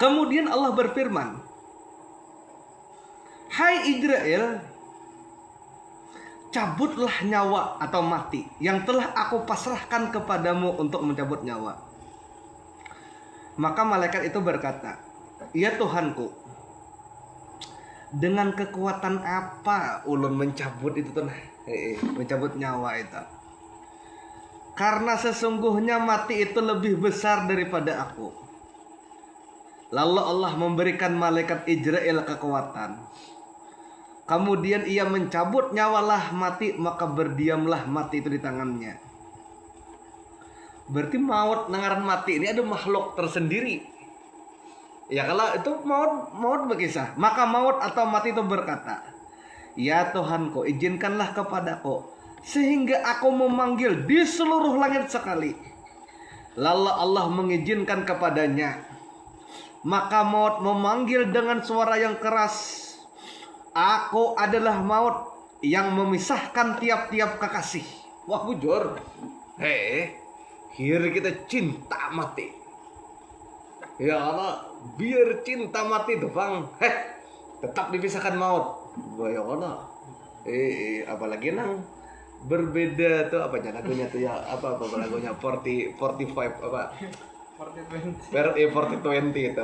Kemudian Allah berfirman, "Hai Israel, cabutlah nyawa atau mati yang telah aku pasrahkan kepadamu untuk mencabut nyawa." Maka malaikat itu berkata, "Ya Tuhanku, dengan kekuatan apa ulun mencabut itu tuh, mencabut nyawa itu? Karena sesungguhnya mati itu lebih besar daripada aku." Lalu Allah memberikan malaikat Israel kekuatan. Kemudian ia mencabut nyawalah mati, maka berdiamlah mati itu di tangannya. Berarti maut, nengaran mati ini ada makhluk tersendiri. Ya kalau itu maut berkisah, maka maut atau mati itu berkata, "Ya Tuhanku, izinkanlah kepadaku sehingga aku memanggil di seluruh langit sekali. Lalu Allah mengizinkan kepadanya. Maka maut memanggil dengan suara yang keras. Aku adalah maut yang memisahkan tiap-tiap kekasih. Wah bujur. Here kita cinta mati. Ya Allah, biar cinta mati tuh bang. Tetap dipisahkan maut. Ya Allah. Apalagi nang berbeda tuh apa lagunya tuh ya apa lagunya 45 apa 40-20 itu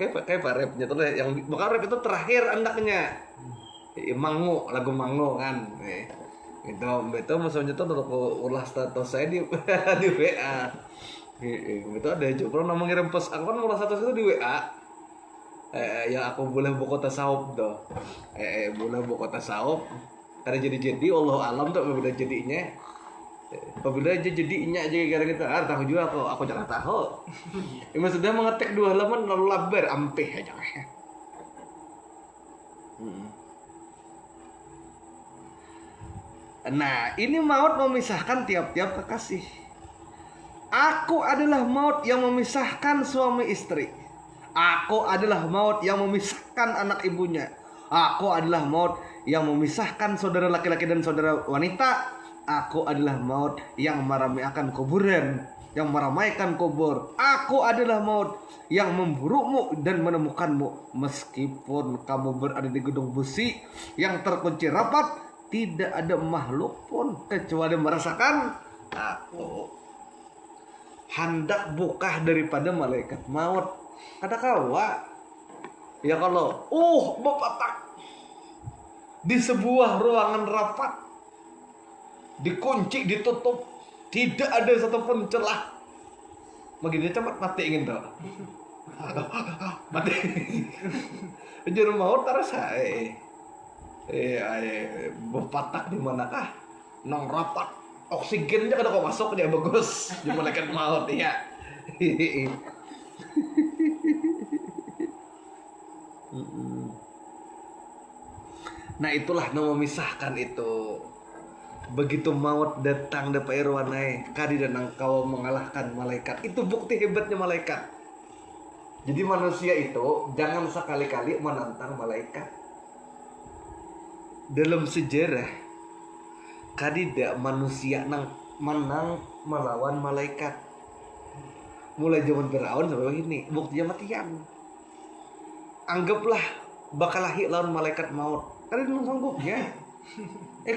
kayak rapnya tuh yang bukan rap itu terakhir anaknya Mango, lagu Mango kan itu maksudnya tuh ulah status saya di di WA itu ada juga nama ngirim post aku kan ulah status itu di WA ya aku boleh buka tasawuf tuh boleh buka tasawuf karena jadi Allah alam tuh apabila jadinya apabila jadinya aja gara kita tahu juga aku jangan tahu ini sudah mengetik 2 halaman lalu labar ampeh aja Nah ini maut memisahkan tiap-tiap kekasih. Aku adalah maut yang memisahkan suami istri. Aku adalah maut yang memisahkan anak ibunya. Aku adalah maut yang memisahkan saudara laki-laki dan saudara wanita. Aku adalah maut yang meramaikan kuburan, yang meramaikan kubur. Aku adalah maut yang memburukmu dan menemukanmu. Meskipun kamu berada di gedung besi yang terkunci rapat, tidak ada makhluk pun kecuali merasakan aku. Hendak buka daripada malaikat maut. Kata kawa. Ya kalau bapak di sebuah ruangan rapat, dikunci, ditutup, tidak ada satupun celah. Begini cepat mati ingin tuh. Mati. Juru maut terasa. Bapak di manakah? Nong rapat, oksigennya kada kau masuk dia bagus. Di malaikat maut ya. Nah itulah yang memisahkan itu. Begitu maut datang dapat irwanai kadi dan engkau mengalahkan malaikat. Itu bukti hebatnya malaikat. Jadi manusia itu jangan sekali-kali menantang malaikat. Dalam sejarah kadidak manusia menang melawan malaikat. Mulai zaman Firaun sampai ini buktinya matian. Anggaplah bakal lahir lawan malaikat maut. Kalian belum sanggupnya.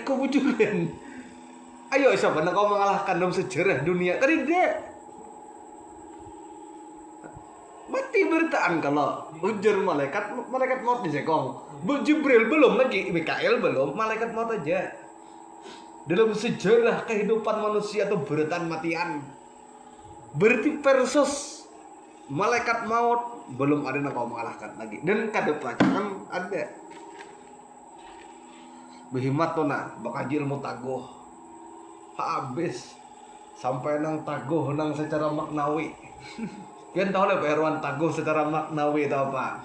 Kau bujukan. Ayo siapa nak kau mengalahkan dalam sejarah dunia? Tadi dia mati bertaan kalau ujar malaikat maut disekong. Jibril belum lagi, Mikael belum, malaikat maut aja. Dalam sejarah kehidupan manusia itu bertaan matian. Berarti versus malaikat maut belum ada yang kau mengalahkan lagi. Dan kedepannya ada. Behimat tuh nah, bakal ilmu taguh habis sampai nang taguh nang secara maknawi. Kalian tahu lah Pak Irwan taguh secara maknawi itu apa?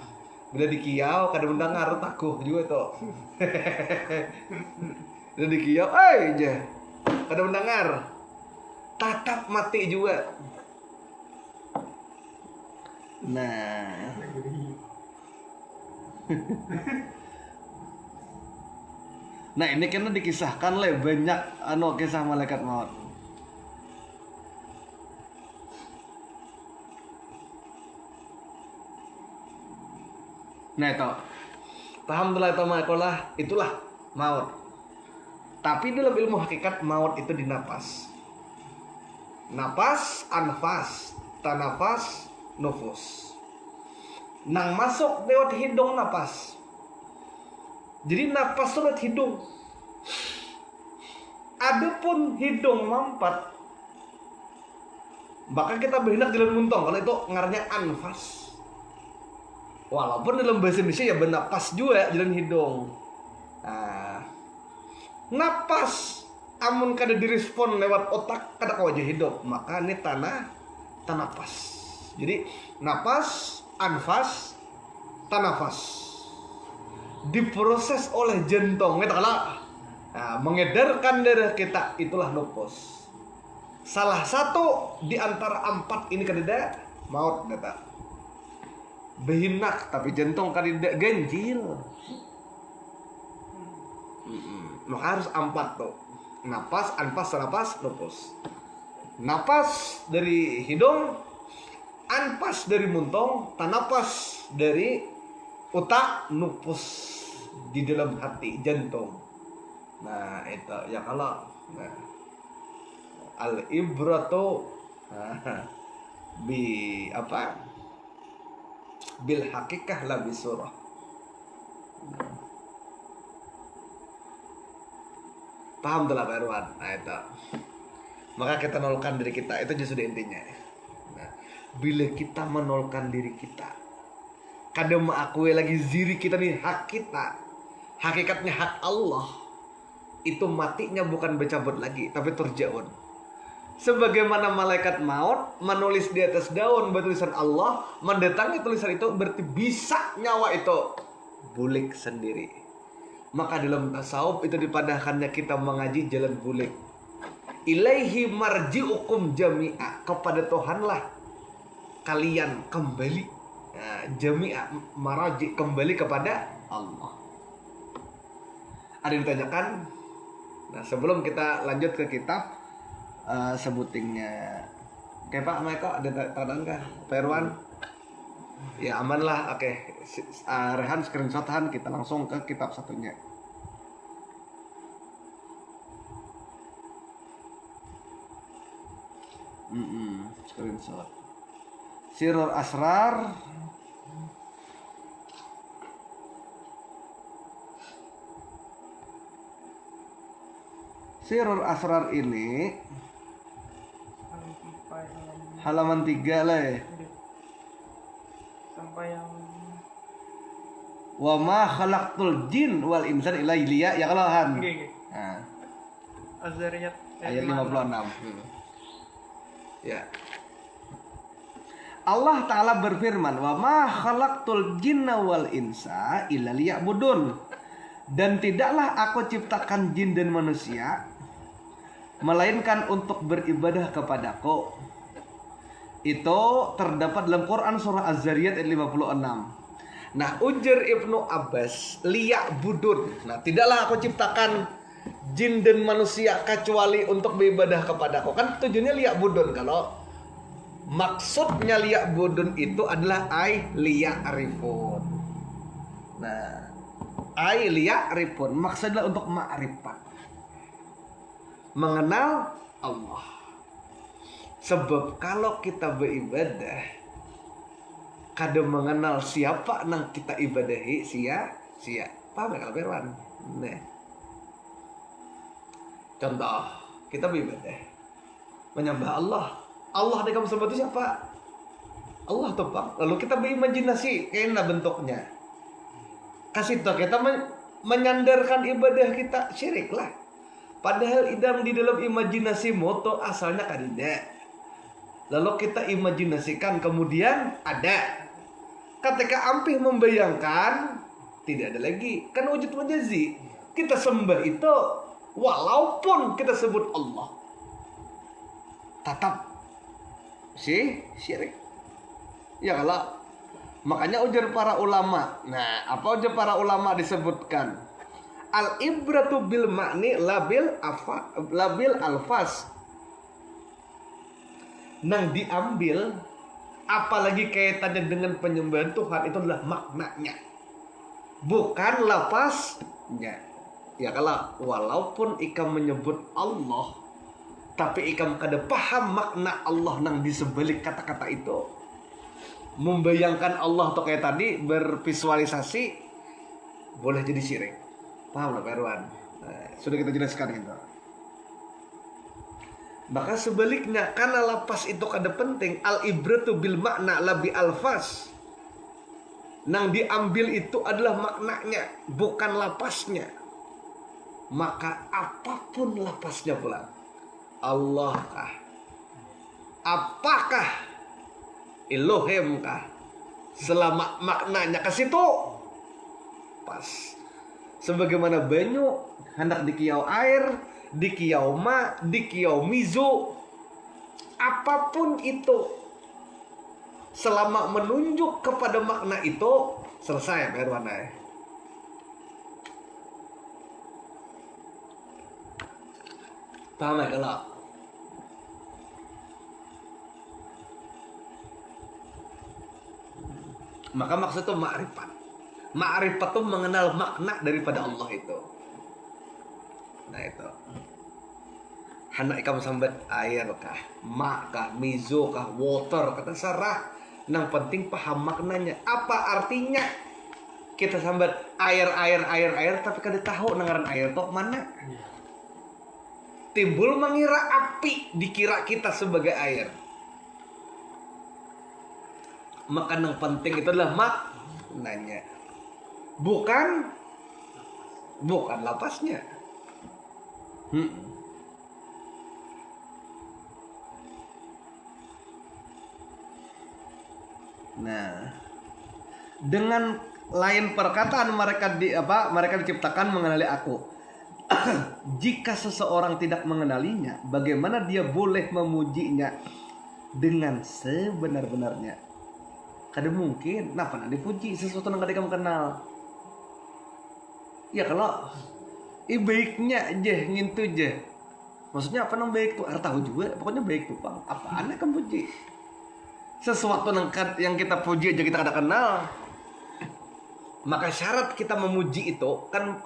Bila dikiau kadang mendengar taguh juga tuh. Bila dikiau, aja kadang mendengar tatap mati juga. Nah. Nah ini karena dikisahkan oleh banyak kisah malaikat maut. Nah itu alhamdulillah itulah maut. Tapi dalam ilmu hakikat maut itu di napas. Napas, anfas, tanafas, nufus. Nang masuk lewat hidung napas. Jadi napas lewat hidung. Adapun hidung mampat, bahkan kita berhendak jalan muntong. Kalau itu ngaranya anfas. Walaupun dalam bahasa Indonesia ya bernapas juga jalan hidung. Nah, napas amun kada direspon lewat otak kada ke wajah hidup, maka ini tanapas. Jadi napas, anfas, tanafas diproses oleh jantung. Kita kalah Nah, mengedarkan darah kita itulah nufus. Salah satu di antara 4 ini kadida maut data. Behinak tapi jantung kadida ganjil. Maka harus 4 tuh. Napas, anfas, napas, nufus. Napas dari hidung, anfas dari muntung, tanapas dari otak, nufus di dalam hati, jantung. Nah itu ya kalau al ibratu bi apa bil hakikah la bisurah. Paham telah Pak Irwan? Nah itu. Maka kita nolkan diri kita, itu justru intinya. Nah, bila kita menolkan diri kita, kadang mengakui lagi diri kita nih hak kita, hakikatnya hak Allah, itu matinya bukan bercabut lagi, tapi terjaun. Sebagaimana malaikat maut menulis di atas daun bertulisan Allah, mendatangi tulisan itu berarti bisa nyawa itu bulik sendiri. Maka dalam tasawuf itu dipadahkannya kita mengaji jalan bulik. Ilaihi marji'ukum jami'a, kepada Tuhanlah kalian kembali. Nah, jami'a maraji, kembali kepada Allah. Ada yang ditanyakan? Nah, sebelum kita lanjut ke kitab sebutingnya. Oke Pak Maiko, ada tandaan kah? Pak Irwan? Ya aman lah, oke. Rehan screenshotan, kita langsung ke kitab satunya. Screenshot. Sirrul Asrar. Sirrul Asrar ini halaman 3 lah ya. Sampai yang wa ma khalaqtul jin wal insan illa liya ya kalau Han. Nah. Az-Zariyat ayat 56. Ya. Allah Ta'ala berfirman, wa ma khalaqtul jinna wal insa illa liya'budun. Dan tidaklah aku ciptakan jin dan manusia melainkan untuk beribadah kepadaku. Itu terdapat dalam Quran surah Az-Zariyat ayat 56. Nah, ujar Ibnu Abbas, liya'budun. Nah, tidaklah aku ciptakan jin dan manusia kecuali untuk beribadah kepadaku. Kan tujuannya liya'budun. Kalau maksudnya liya'budun itu adalah ay liya'rifun. Nah, ay liya'rifun maksudnya untuk ma'rifat, mengenal Allah. Sebab kalau kita beribadah kadang mengenal siapa nang kita ibadahi paham gak kalau Firwan? Nah, contoh kita beribadah menyembah Allah. Allah yang kamu sebut itu siapa? Allah tuh Pak. Lalu kita berimajinasi kayaknya bentuknya. Kasih tau kita menyandarkan ibadah kita syirik lah. Padahal idam di dalam imajinasi moto asalnya kadida. Lalu kita imajinasikan kemudian ada. Ketika ampih membayangkan tidak ada lagi. Kan wujud majazi. Kita sembah itu walaupun kita sebut Allah, tetap syirik. Ya kalau makanya ujar para ulama. Nah, apa ujar para ulama disebutkan? Al ibratu bil makni labil alfas. Nang diambil apalagi kaitannya dengan penyembahan Tuhan itu adalah maknanya, bukan lafaznya. Ya kalau walaupun ikam menyebut Allah, tapi ikam kada paham makna Allah nang disebalik kata-kata itu, membayangkan Allah atau kayak tadi bervisualisasi, boleh jadi syirik. Paham lah Pak Irwan? Nah, sudah kita jelaskan itu. Maka sebaliknya, karena lapas itu kada penting, al ibratu bil makna labi alfas. Nang diambil itu adalah maknanya, bukan lapasnya. Maka apapun lapasnya pula, Allah kah? Apakah? Elohim kah? Selama maknanya ke situ pas. Sebagaimana banyu hendak dikiau air, dikiau ma, dikiau mizo, apapun itu, selama menunjuk kepada makna itu, selesai berwarna. Paham ya kalau? Maka maksud itu ma'rifat. Ma'rifat itu mengenal makna daripada Allah itu. Nah itu. Hendak kamu sambat air kah, mak kah, mizo kah, water, kata serah. Yang penting paham maknanya. Apa artinya? Kita sambat air, tapi kada tahu nengaran air tok mana. Timbul mengira api, dikira kita sebagai air. Maka yang penting itu adalah maknanya. Bukan lapasnya. Nah, dengan lain perkataan mereka diciptakan mengenali aku. Jika seseorang tidak mengenalinya, bagaimana dia boleh memujinya dengan sebenar-benarnya? Kada mungkin. Nah, pernah dipuji sesuatu yang kada kamu kenal. Ya kalau baiknya aja ngintu aja. Maksudnya apa nang baik tuh? Tahu juga. Pokoknya baik tuh, Bang. Apaan yang kamu puji? Sesuatu yang kita puji aja kita kada kenal. Maka syarat kita memuji itu kan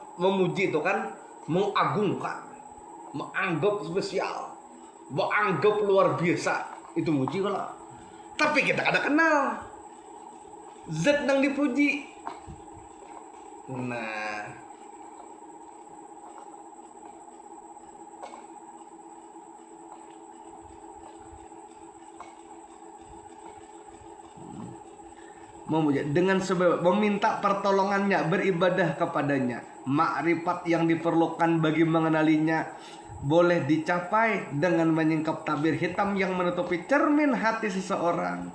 mengagungkan, menganggap spesial, menganggap luar biasa. Itu muji kalau. Tapi kita kada kenal zat nang dipuji. Nah, memuja dengan sebab meminta pertolongannya, beribadah kepadanya. Makrifat yang diperlukan bagi mengenalinya boleh dicapai dengan menyingkap tabir hitam yang menutupi cermin hati seseorang,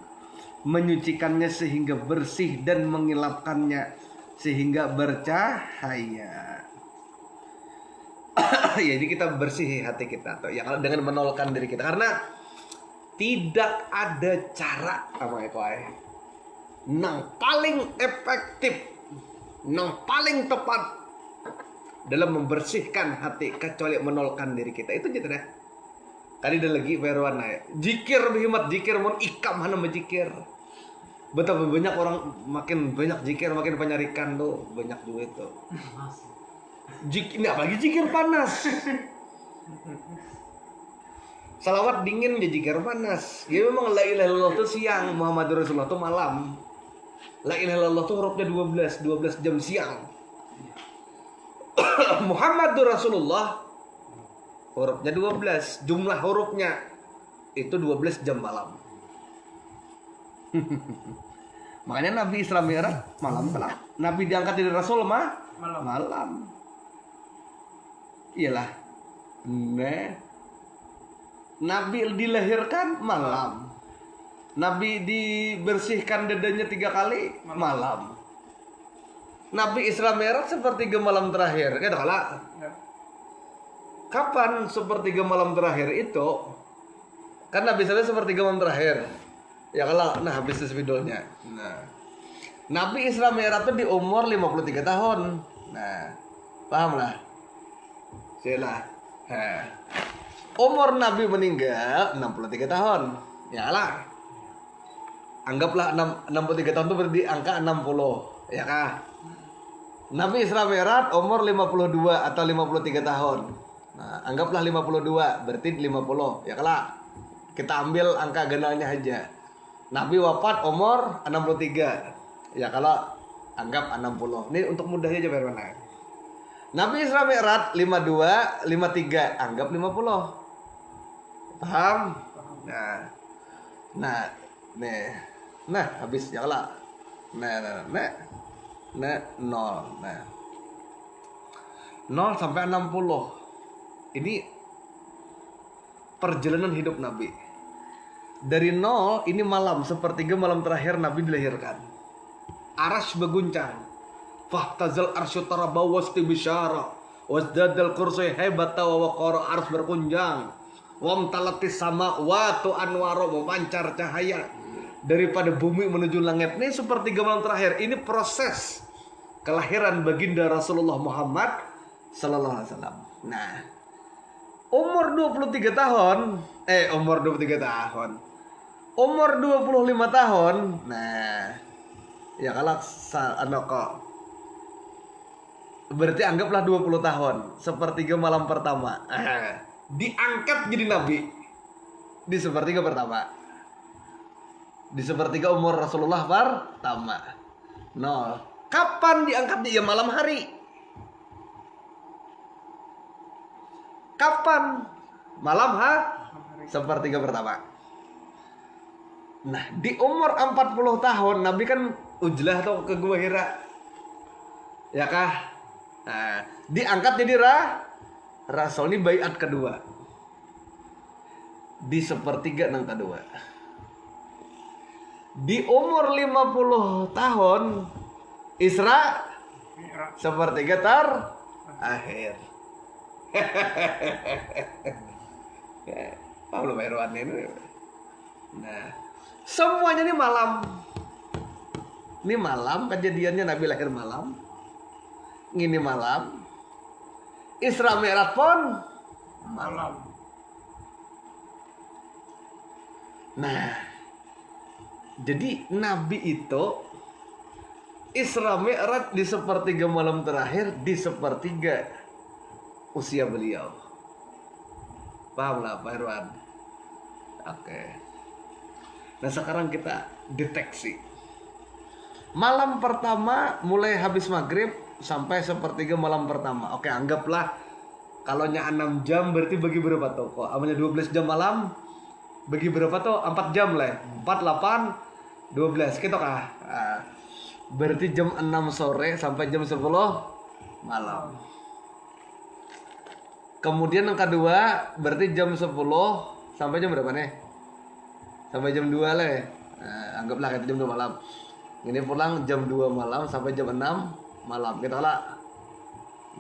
menyucikannya sehingga bersih dan mengilapkannya sehingga bercahaya. Ya, jadi kita bersih hati kita tuh ya dengan menolkan diri kita, karena tidak ada cara nang paling efektif, nang paling tepat dalam membersihkan hati kecuali menolkan diri kita. Itu gitu deh. Tadi ada lagi berwarna ya. Jikir berhimat, jikir mon ikam hana menjikir. Betapa banyak orang makin banyak jikir makin penyarikan tuh banyak juga itu. Ini apalagi jikir panas. Salawat dingin ya jikir panas. Ya memang la ilaha illallah itu siang, Muhammadur Rasulullah itu malam. La ilaha illallah itu hurufnya 12 jam siang. Muhammadur Rasulullah hurufnya 12, jumlah hurufnya itu 12 jam malam. Makanya Nabi Isra Mi'raj malam. Nabi diangkat dari Rasul malam. Iyalah. Nabi dilahirkan malam. Nabi dibersihkan dadanya 3 kali malam. Nabi Isra Mi'raj sepertiga malam terakhir. Kapan sepertiga malam terakhir itu? Kan Nabi Isra sepertiga malam terakhir. Ya kalau habis spidolnya. Nah, Nabi Isra Mi'raj itu di umur 53 tahun. Nah, paham lah. Silah. Umur Nabi meninggal 63 tahun. Ya lah. Anggaplah 63 tahun itu berarti angka 60. Ya kah? Nabi Isra Mi'raj umur 52 atau 53 tahun. Nah, anggaplah 52 berarti 50. Ya kah? Kita ambil angka ganalnya aja. Nabi wafat umur 63. Ya kalau anggap 60. Ini untuk mudahnya aja biar mana. Nabi Isra Mi'raj 52, 53, anggap 50. Paham? Nah, habis ya kalau. Nah, 0. Nah. 0 sampai 60. Ini perjalanan hidup Nabi. Dari 0 ini malam, sepertiga malam terakhir Nabi dilahirkan. Arasy berguncang. fahtazal arsy taraba wastibisyara wasdadal kursi hebata wa waqara ars berkunjang wamtalatis sama watu anwaro memancar cahaya daripada bumi menuju langit. Ini sepertiga malam terakhir. Ini proses kelahiran baginda Rasulullah Muhammad sallallahu alaihi wasallam. Nah, umur 23 tahun, umur 25 tahun. Nah, ya kalau kok berarti anggaplah 20 tahun, sepertiga malam pertama. Diangkat jadi nabi di sepertiga pertama. Di sepertiga umur Rasulullah pertama. No, kapan diangkatnya? Ya malam hari. Kapan? Malam sepertiga pertama. Nah, di umur 40 tahun Nabi kan ujlah atau ke Gua Hira. Ya kah? Nah, diangkat jadi Rasul. Ini baiat kedua. Di sepertiga nang kedua. Di umur 50 tahun Isra sepertiga terakhir. Belum Irwan ini. Nah, semuanya ini malam. Ini malam kejadiannya, Nabi lahir malam. Ini malam. Isra Mi'raj pun malam. Nah, jadi Nabi itu Isra Mi'raj di sepertiga malam terakhir, di sepertiga usia beliau. Paham lah Pak Irwan? Oke. Nah sekarang kita deteksi. Malam pertama mulai habis maghrib sampai sepertiga malam pertama. Oke, anggaplah kalau 6 jam berarti bagi berapa tuh? Kok amanya 12 jam malam bagi berapa tuh? 4 jam lah. 4, 8, 12 gitu kah? Nah, berarti jam 6 sore sampai jam 10 malam. Kemudian yang kedua berarti jam 10 sampai jam berapa nih? Sampai jam 2 lah. Nah, anggaplah kayak jam 2 malam. Ini pulang jam 2 malam sampai jam 6 malam. Gitu lah.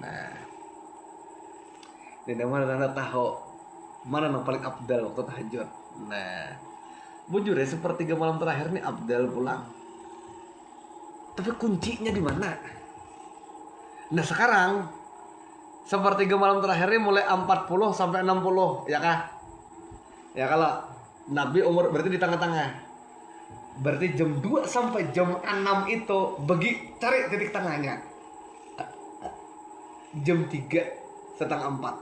Nah. Ini mana anda tahu mana yang paling abdal waktu tahajud. Nah. Bujur ya, sepertiga malam terakhir nih abdal pulang. Tapi kuncinya di mana? Nah, sekarang sepertiga malam terakhirnya mulai 40 sampai 60, ya kah? Ya kalau Nabi umur berarti di tengah-tengah. Berarti jam 2 sampai jam 6 itu cari titik tengahnya. Jam 3 setengah 4.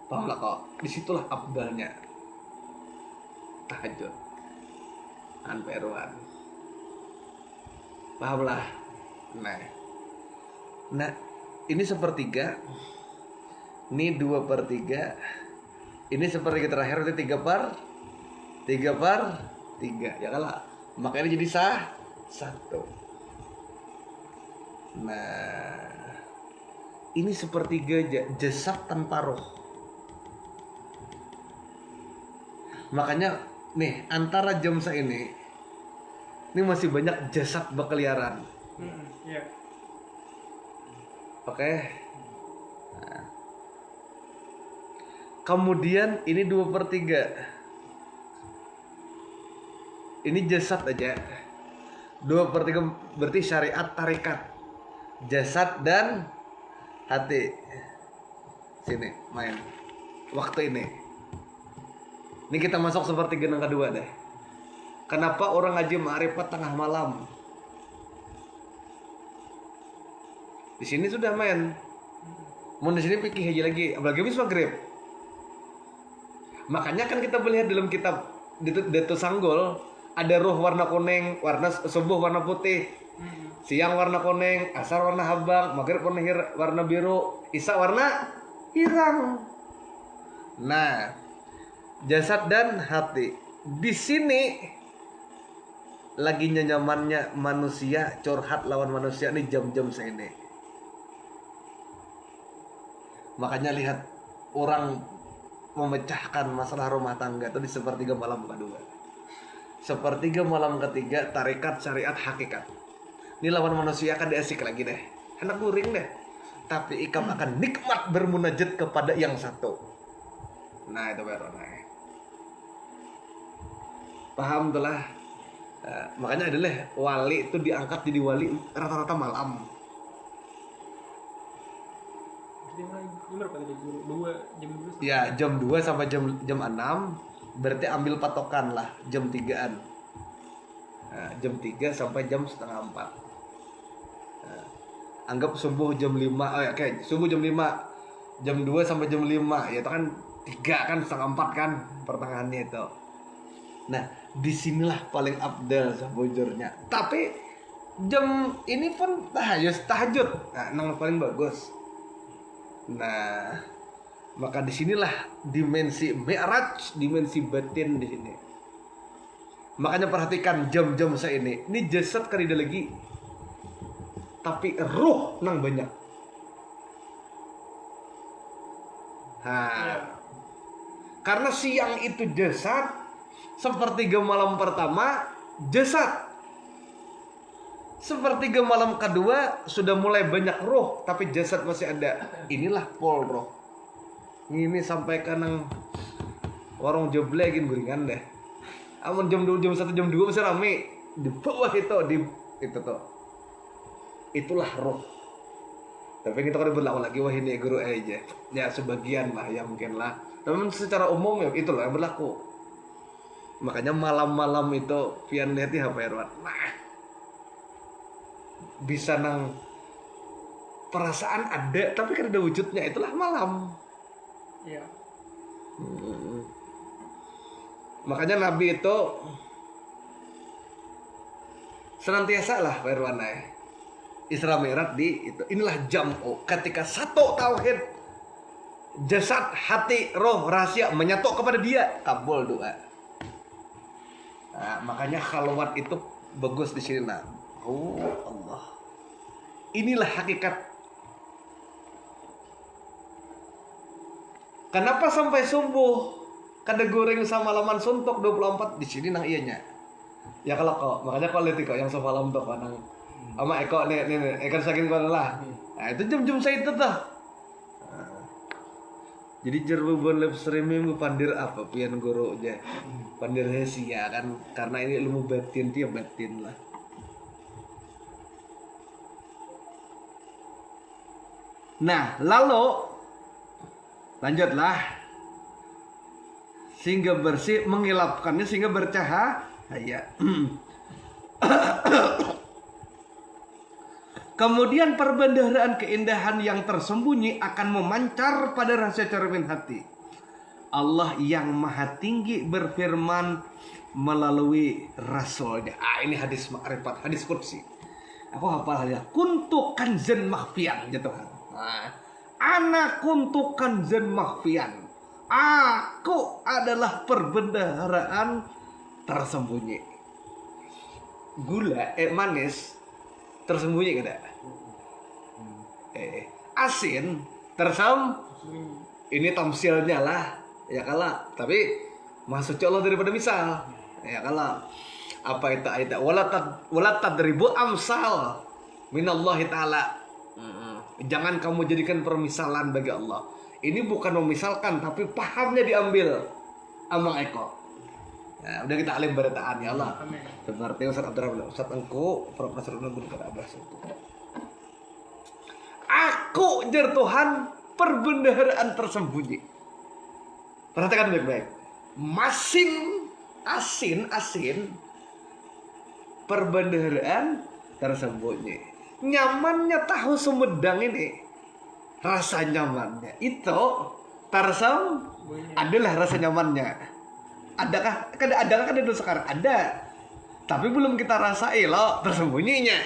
Paham lah kok? Disitulah abdalnya tahajud. Anperuan. Paham lah? Nah, ini sepertiga. Ini 2/3. Ini sepertiga terakhir itu 3/3. Ya kalah. Makanya jadi 1. Nah, ini sepertiga jasad tanpa roh. Makanya nih antara jam ini masih banyak jasad berkeliaran. Iya. Oke. Nah. Kemudian ini 2/3. Ini jasad aja. 2/3 berarti syariat tarikat. Jasad dan hati. Sini main. Waktu ini. Ini kita masuk sepertiga yang kedua deh. Kenapa orang ngaji ma'rifat tengah malam? Di sini sudah main. Mau di sini pikir aja lagi, apalagi habis maghrib. Makanya kan kita melihat dalam kitab Detu Sanggol ada ruh warna kuning, warna subuh warna putih, siang warna kuning, asar warna abang, maghrib warna biru, isya warna hirang. Nah, jasad dan hati di sini lagi nyamannya manusia curhat lawan manusia nih jam-jam segini. Makanya lihat orang memecahkan masalah rumah tangga itu di sepertiga malam kedua. Sepertiga malam ketiga tarikat syariat hakikat. Ini lawan manusia akan diasik lagi deh. Anak guring deh. Tapi ikam akan nikmat bermunajat kepada yang satu. Nah itu baru nah. Paham tuh lah. Makanya adalah wali itu diangkat jadi wali rata-rata malam. Ya jam 2 sampai jam 6. Berarti ambil patokan lah jam 3-an. Jam 3 sampai jam setengah 4. Anggap subuh jam 5. Oke, subuh jam 5. Jam 2 sampai jam 5. Ya itu kan 3 kan setengah 4 kan pertengahannya itu. Nah, disinilah paling abdal sebujurnya. Tapi jam ini pun tahajud. Nah, yang paling bagus. Nah, maka disinilah dimensi mi'raj, dimensi batin di sini. Makanya perhatikan jam-jam saya ini. Ini jasad kan tidak lagi, tapi ruh nang banyak. Karena siang itu jasad, sepertiga malam pertama jasad, sepertiga malam kedua sudah mulai banyak roh, tapi jasad masih ada. Inilah pol roh. Ini sampai kanang warung joblegin guringan deh. Amun jam 2, jam 1, jam 2 masih rame. Di bawah itu tuh. Itulah roh. Tapi kita kan berlaku lagi wah ini guru aja. Ya sebagian lah ya mungkin lah. Tapi secara umum ya itulah yang berlaku. Makanya malam-malam itu pian lihat di HP Erwan. Nah, bisa nang perasaan ada tapi kan ada wujudnya, itulah malam. Iya. Makanya Nabi itu senantiasa lah Pak Irwan Isra Mi'raj di itu. Inilah jam'u, ketika satu tauhid, jasad, hati, roh, rahasia menyatu kepada dia, kabul doa. Nah, makanya khalwat itu bagus di sini nah. Oh Allah. Inilah hakikat. Kenapa sampai subuh? Kada goreng sama laman suntuk 24 di sini nang ianya. Ya kalau kok, makanya kok lihat kok yang semalam tuh nang ama eko nih ikan saking kau lah. Nah itu jam-jam saya itu tuh. Jadi jerbon live streaming pandir apa pian guru aja. Pandir hesia kan karena ini ilmu batin dia batin lah. Nah, lalu lanjutlah. Sehingga bersih, mengilapkannya sehingga bercahaya. Kemudian perbendaharaan keindahan yang tersembunyi akan memancar pada rahasia cermin hati. Allah yang maha tinggi berfirman melalui Rasulnya. Ini hadis ma'rifat, hadis qudsi. Aku hafal hadis. Kuntu kanzan makhfiyan, ya Tuhan. Ana kuntu kanzan makhfiyan. Aku adalah perbendaharaan tersembunyi. Gula, manis tersembunyi kada? Asin ini tamsilnya lah, ya kalah. Tapi maksud Allah daripada misal, ya kalah. Apa itu ayat? Wala tadribu amsal minallahi ta'ala. Jangan kamu jadikan permisalan bagi Allah. Ini bukan memisalkan, tapi pahamnya diambil amang eko. Ya, udah kita alim beritaan ya Allah. Amin. Seperti Ustaz Abdurrahman, Ustaz Engku, Profesor Nubun pada Abbas itu. Aku jar Tuhan perbendaharaan tersembunyi. Perhatikan baik-baik. Asin perbendaharaan tersembunyi. Nyamannya tahu Sumedang ini. Rasa nyamannya itu adalah rasa nyamannya. Adakah kan itu sekarang ada, tapi belum kita rasai loh tersembunyinya.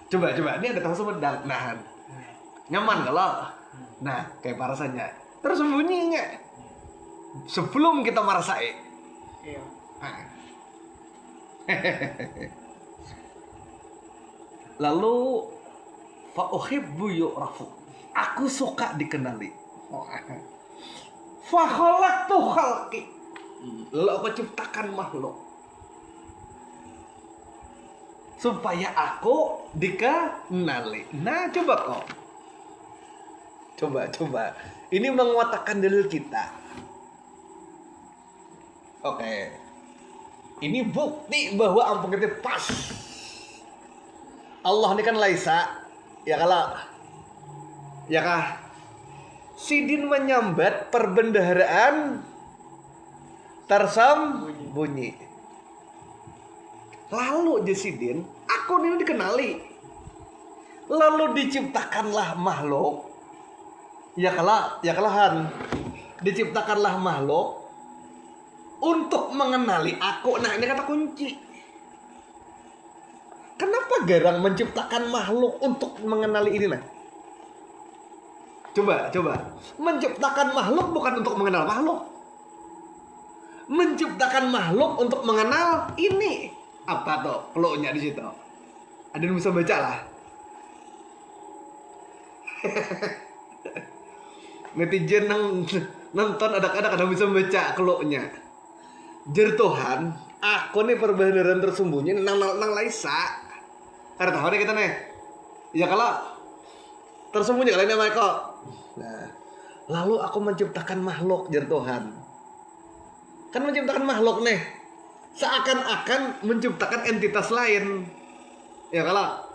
Coba ini ada tahu Sumedang, nah nyaman kalau, nah kayak rasanya tersembunyinya sebelum kita merasai. Iya. Lalu fa uhibbu yu'rafu. Aku suka dikenali. Fa khalaqtu khalqi. Lalu aku ciptakan makhluk. supaya aku dikenali. Nah, coba kok. Coba. Ini menguatkan dalil kita. Oke. Ini bukti bahwa ampun kita pas. Allah ini kan laisa, ya kah? Sidin menyambat perbendaharaan tersembunyi. Lalu Sidin, aku ini dikenali. Lalu diciptakanlah makhluk. Ya kalahan. Diciptakanlah makhluk untuk mengenali aku. Nah, ini kata kunci. Kenapa garang menciptakan makhluk untuk mengenali ini nah? Coba. Menciptakan makhluk bukan untuk mengenal makhluk. Menciptakan makhluk untuk mengenal ini. Apa tuh peluknya di situ? Ada yang bisa baca lah. Netizen nonton ada bisa baca keluknya. Jer Tuhan, aku nih perbenaran tersembunyi nang laisa. Karena tahu nih kita nih. Ya kalau tersembunyi kalian nama kok. Nah, lalu aku menciptakan makhluk jer Tuhan. Kan menciptakan makhluk nih. Seakan-akan menciptakan entitas lain. Ya kalau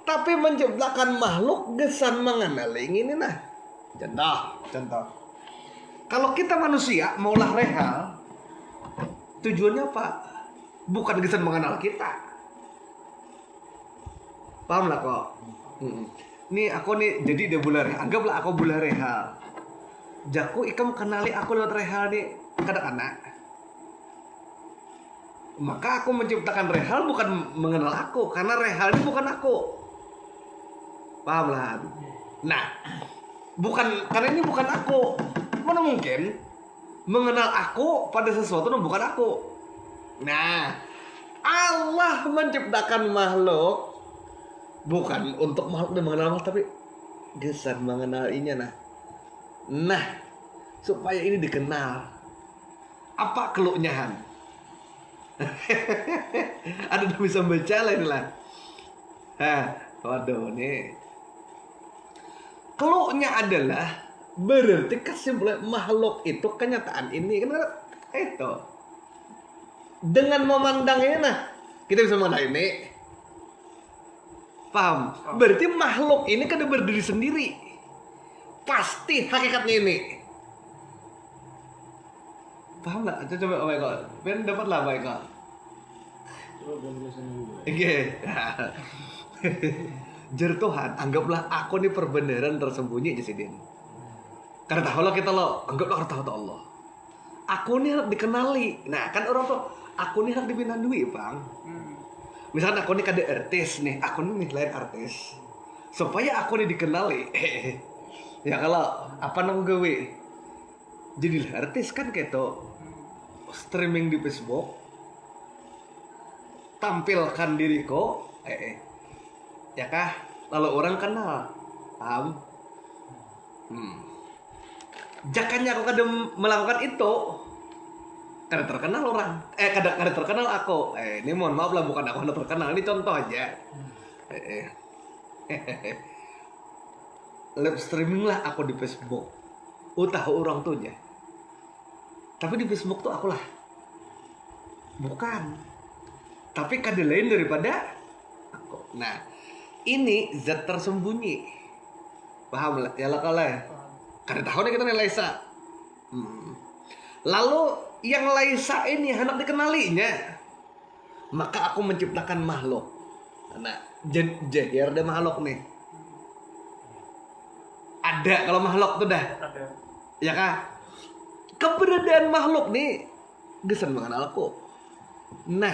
tapi menciptakan makhluk gesan mengenali ini nah. Contoh. Kalau kita manusia maulah rehal, tujuannya apa? Bukan gesan mengenal kita. Paham lah kok. Nih aku nih jadi dia bulan rehal. Anggaplah aku bulan rehal. Jaku ikam kenali aku lewat rehal nih anak-anak. Maka aku menciptakan rehal bukan mengenal aku, karena rehal ini bukan aku. Paham lah. Nah, karena ini bukan aku. Mana mungkin mengenal aku pada sesuatu yang bukan aku. Nah, Allah menciptakan makhluk bukan untuk makhluk yang mengenal Allah, tapi gesan mengenalinya nah supaya ini dikenal. Apa keluknya Han? Ada yang bisa baca lah inilah. Waduh nih. Keluknya adalah berarti kesimpulan makhluk itu kenyataan ini kan itu. Dengan memandang ini kita bisa memandang ini. Paham? Berarti makhluk ini kan berdiri sendiri. Pasti hakikatnya ini. Paham nggak? Coba kok. Biar dapat lah kok. Oke. Jer Tuhan, anggaplah aku nih perbenaran tersembunyi Sidin. Karena tahu lah kita anggaplah tahu Allah. Aku nih harus dikenali. Nah kan orang tuh, aku nih harus dibina duit bang. Misalnya aku nih kada artis nih, aku nih lain artis. Supaya aku nih dikenali. Ya kalau apa nang gawe? Jadi artis kan kayak tuh streaming di Facebook, tampilkan diriku, ya kah? Lalu orang kenal, paham? Jakanya aku kadang melakukan itu. Karena terkenal orang, kadang terkenal aku. Ini mohon maaf lah bukan aku yang terkenal, ini contoh aja. Live streaming lah aku di Facebook. Tahu orang tuh aja. Tapi di Facebook tuh aku lah. Bukan. Tapi kada lain daripada aku. Nah, ini zat tersembunyi. Paham lah? Ya lah kalau kada tahu nih kita nih Laisa. Lalu yang Laisa ini hendak dikenalinya, maka aku menciptakan makhluk. Nah, jahir deh makhluk nih. Ada kalau makhluk tuh dah. Ada. Ya kah? Keberadaan makhluk nih gesan mengenalku. Nah,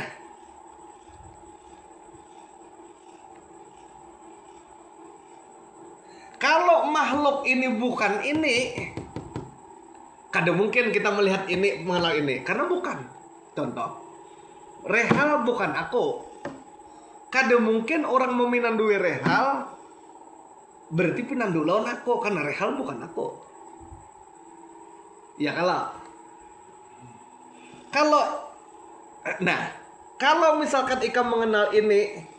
kalau makhluk ini bukan ini, kada mungkin kita melihat ini mengenal ini karena bukan. Contoh, rehal bukan aku. Kada mungkin orang mau minandui rehal berarti pinandu lawan aku karena rehal bukan aku. Ya kalau misalkan Ika mengenal ini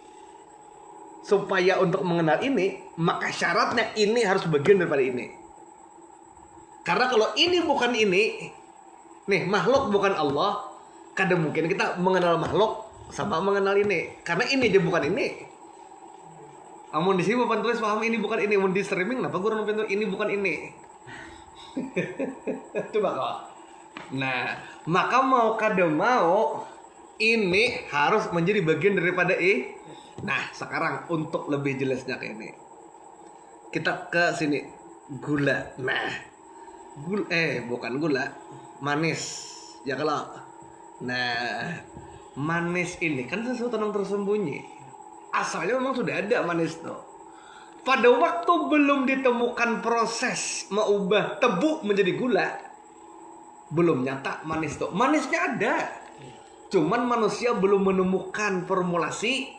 supaya untuk mengenal ini, maka syaratnya ini harus bagian daripada ini. Karena kalau ini bukan ini, nih makhluk bukan Allah, kadang mungkin kita mengenal makhluk sama mengenal ini. Karena ini aja bukan ini. Amun di sini bapak tulis paham ini bukan ini, amun di streaming kenapa gue pintu ini bukan ini. Coba kok. Nah, maka mau kadang mau ini harus menjadi bagian daripada Nah, sekarang untuk lebih jelasnya ke ini, kita ke sini gula. Nah, bukan gula, manis. Ya kalau, nah, manis ini kan sesuatu yang tersembunyi. Asalnya memang sudah ada manis tuh. Pada waktu belum ditemukan proses mengubah tebu menjadi gula, belum nyata manis tuh. Manisnya ada, cuman manusia belum menemukan formulasi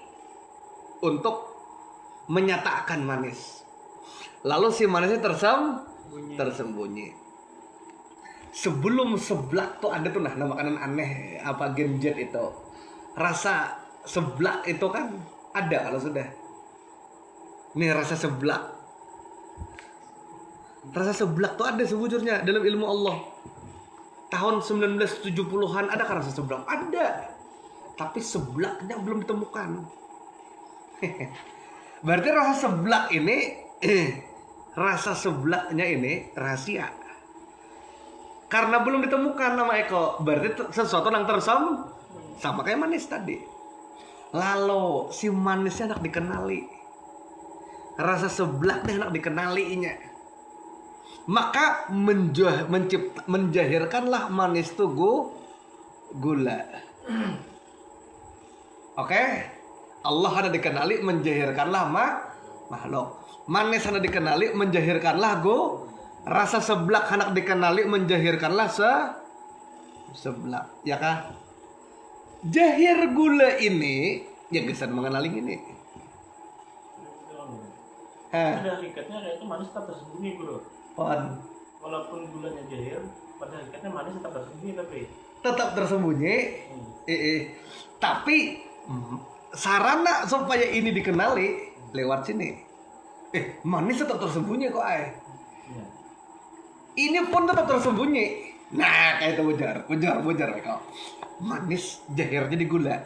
untuk menyatakan manis. Lalu si manisnya tersembunyi. Sebelum seblak tuh ada tuh nah makanan aneh apa genjet itu. Rasa seblak itu kan ada kalau sudah. Nih rasa seblak. Rasa seblak tuh ada sebujurnya dalam ilmu Allah. Tahun 1970-an ada kan rasa seblak? Ada. Tapi seblaknya belum ditemukan. Berarti rasa seblak ini rasa seblaknya ini rahasia. Karena belum ditemukan nama Eko, berarti sesuatu yang sama kayak manis tadi. Lalu si manisnya hendak dikenali, rasa seblaknya hendak dikenalinya, maka menjahirkanlah manis itu gula. Oke? Allah hendak dikenali, menjahirkanlah makhluk. Manis hendak dikenali, menjahirkanlah rasa seblak hendak dikenali, menjahirkanlah seblak, ya kah? Jahir gula ini ya gesan mengenali ini. Pada hakikatnya itu manis tetap tersembunyi bro. Walaupun gulanya jahir, pada hakikatnya manis tetap tersembunyi tetap tersembunyi. Tapi sarana supaya ini dikenali lewat sini. Manis tetap tersembunyi kok Ini pun tetap tersembunyi. Nah, kayak itu bujar kok. Manis jahir jadi gula.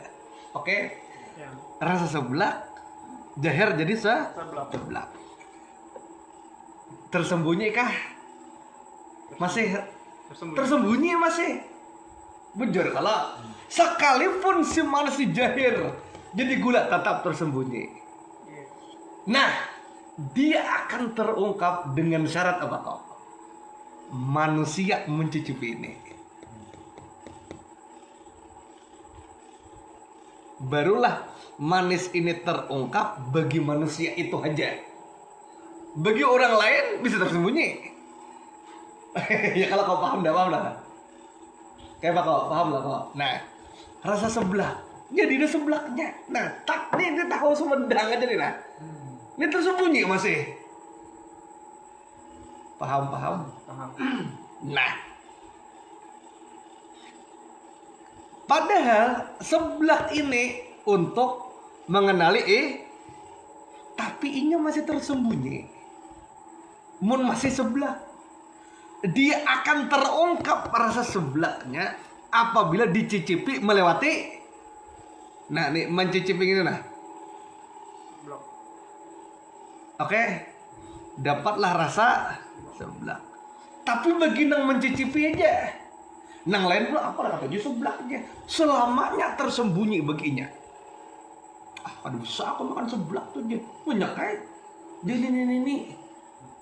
Oke? Ya. Rasa seblak jahir jadi seblak. Tersembunyi kah? Masih tersembunyi masih. Bujar kalau sekalipun si manis jahir jadi gula tetap tersembunyi. Nah, dia akan terungkap dengan syarat apa kok? Manusia mencicipi ini. Barulah manis ini terungkap bagi manusia itu aja. Bagi orang lain bisa tersembunyi. Ya kalau kau paham dah. Kayak apa kau paham lah kau. Nah, rasa seblak. Jadi dia seblaknya. Nah, dia tahu sumedang aja nih nah. Ini tersembunyi masih. Paham. Nah, padahal seblak ini untuk mengenali tapi inya masih tersembunyi. Mun masih seblak, dia akan terungkap rasa seblaknya apabila dicicipi melewati. Nah, nih mencicipi ini nah. Oke, dapatlah rasa seblak. Tapi bagi nang mencicipi aja, nang lain pula apa kata dia seblaknya selamanya tersembunyi baginya. Aduh bisa aku makan seblak tuh dia punya kayak dia ini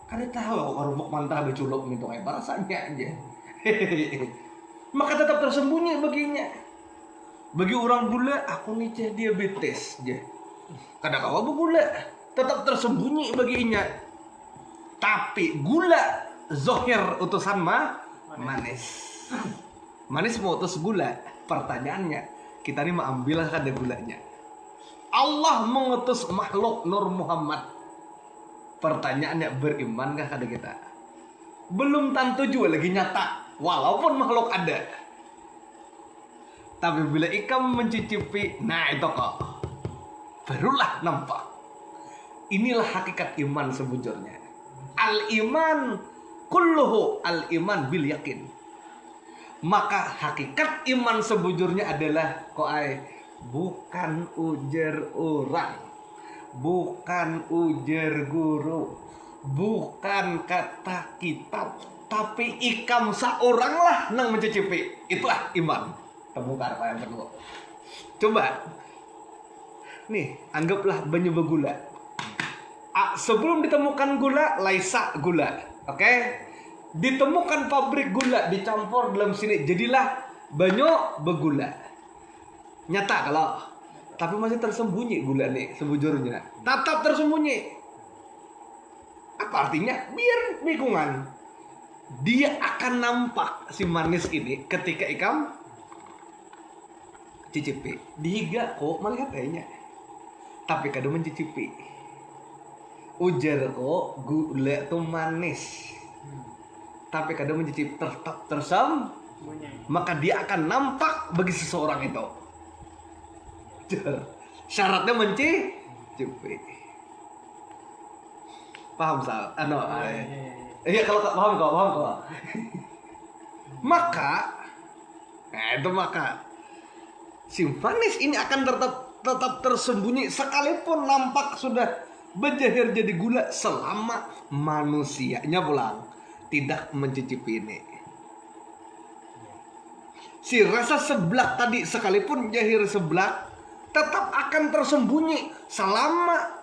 kada tahu aku rubuk mantah beculok gitu kayak rasanya aja. Maka tetap tersembunyi baginya. Bagi orang gula aku nih diabetes aja. Kada kawa gula tetap tersembunyi baginya. Tapi gula zohir utusan manis. Manis mau utus gula. Pertanyaannya, kita ini mau ambil kada gulanya. Allah mengutus makhluk Nur Muhammad. Pertanyaannya, berimankah kada kita? Belum tentu juga lagi nyata, walaupun makhluk ada. Tapi bila ikam mencicipi, nah itu kok barulah nampak. Inilah hakikat iman sebujurnya. Al-iman kulluhu al-iman bil yakin. Maka hakikat iman sebujurnya adalah bukan ujar orang, bukan ujar guru, bukan kata kitab, tapi ikam seorang lah nang mencicipi. Itulah iman. Temukan apa yang kedua. Coba nih, anggaplah banyu bergula. Sebelum ditemukan gula, laisa gula. Oke? Ditemukan pabrik gula, dicampur dalam sini, jadilah banyu bergula. Nyata kalau, tapi masih tersembunyi gula nih sebujurnya. Tetap tersembunyi. Apa artinya? Biar bikungan. Dia akan nampak si manis ini ketika ikam cicipi. Dihiga kok melihat kayaknya, tapi kadang mencicipi. Ujar kok gula tuh manis, tapi kadang mencicipi tetap maka dia akan nampak bagi seseorang itu. Syaratnya mencicipi. Paham Sal? Iya kalau paham kok. Maka si manis ini akan tetap tersembunyi sekalipun nampak sudah berjahir jadi gula, selama manusianya pulang tidak mencicipi ini. Si rasa seblak tadi sekalipun jahir seblak tetap akan tersembunyi selama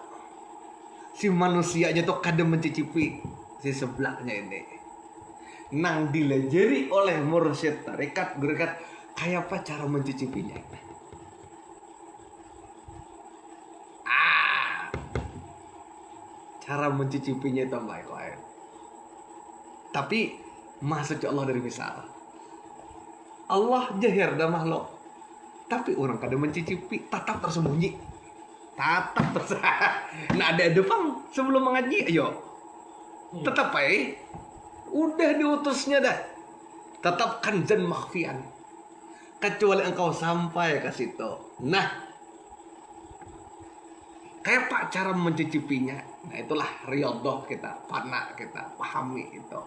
si manusianya tuh kadang mencicipi si seblaknya ini. Nang dilajari oleh mursyid tarekat berkat kayak apa cara mencicipinya. Cara mencicipinya itu baik. Tapi maksudnya Allah dari misal Allah jahir dan makhluk, tapi orang kadang mencicipi tetap tersembunyi, nah ada depan sebelum mengaji, ayo tetap udah diutusnya dah, tetap kanjan makhfian, kecuali engkau sampai ke situ. Nah, kayak pak cara mencicipinya. Nah itulah riyadhah kita, fana kita pahami itu.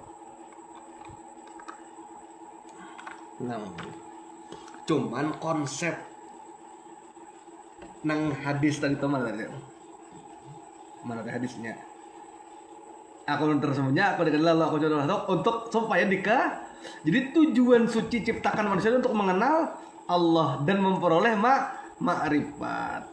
Nah, cuman konsep nang hadis tadi itu mana hadisnya? Aku tersembunyi, aku dikenal Allah, aku jodoh untuk supaya jadi tujuan suci ciptakan manusia untuk mengenal Allah dan memperoleh ma'rifat.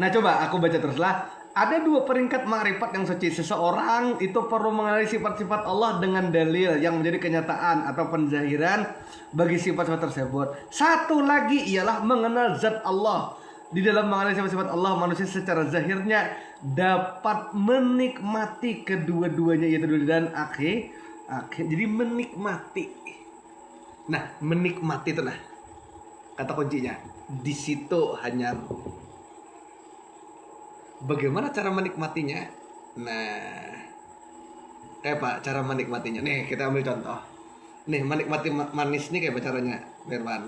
Nah coba aku baca teruslah. Ada dua peringkat ma'rifat yang suci. Seseorang itu perlu mengenali sifat-sifat Allah dengan dalil yang menjadi kenyataan atau penzahiran bagi sifat-sifat tersebut. Satu lagi ialah mengenal zat Allah. Di dalam mengenali sifat-sifat Allah, manusia secara zahirnya dapat menikmati kedua-duanya, yaitu dunia dan akhir. Jadi menikmati. Nah, menikmati itu kata kuncinya. Di situ hanya bagaimana cara menikmatinya? Nah, kayak apa cara menikmatinya? Nih, kita ambil contoh. Nih, menikmati manis nih kayak apa caranya, Firman?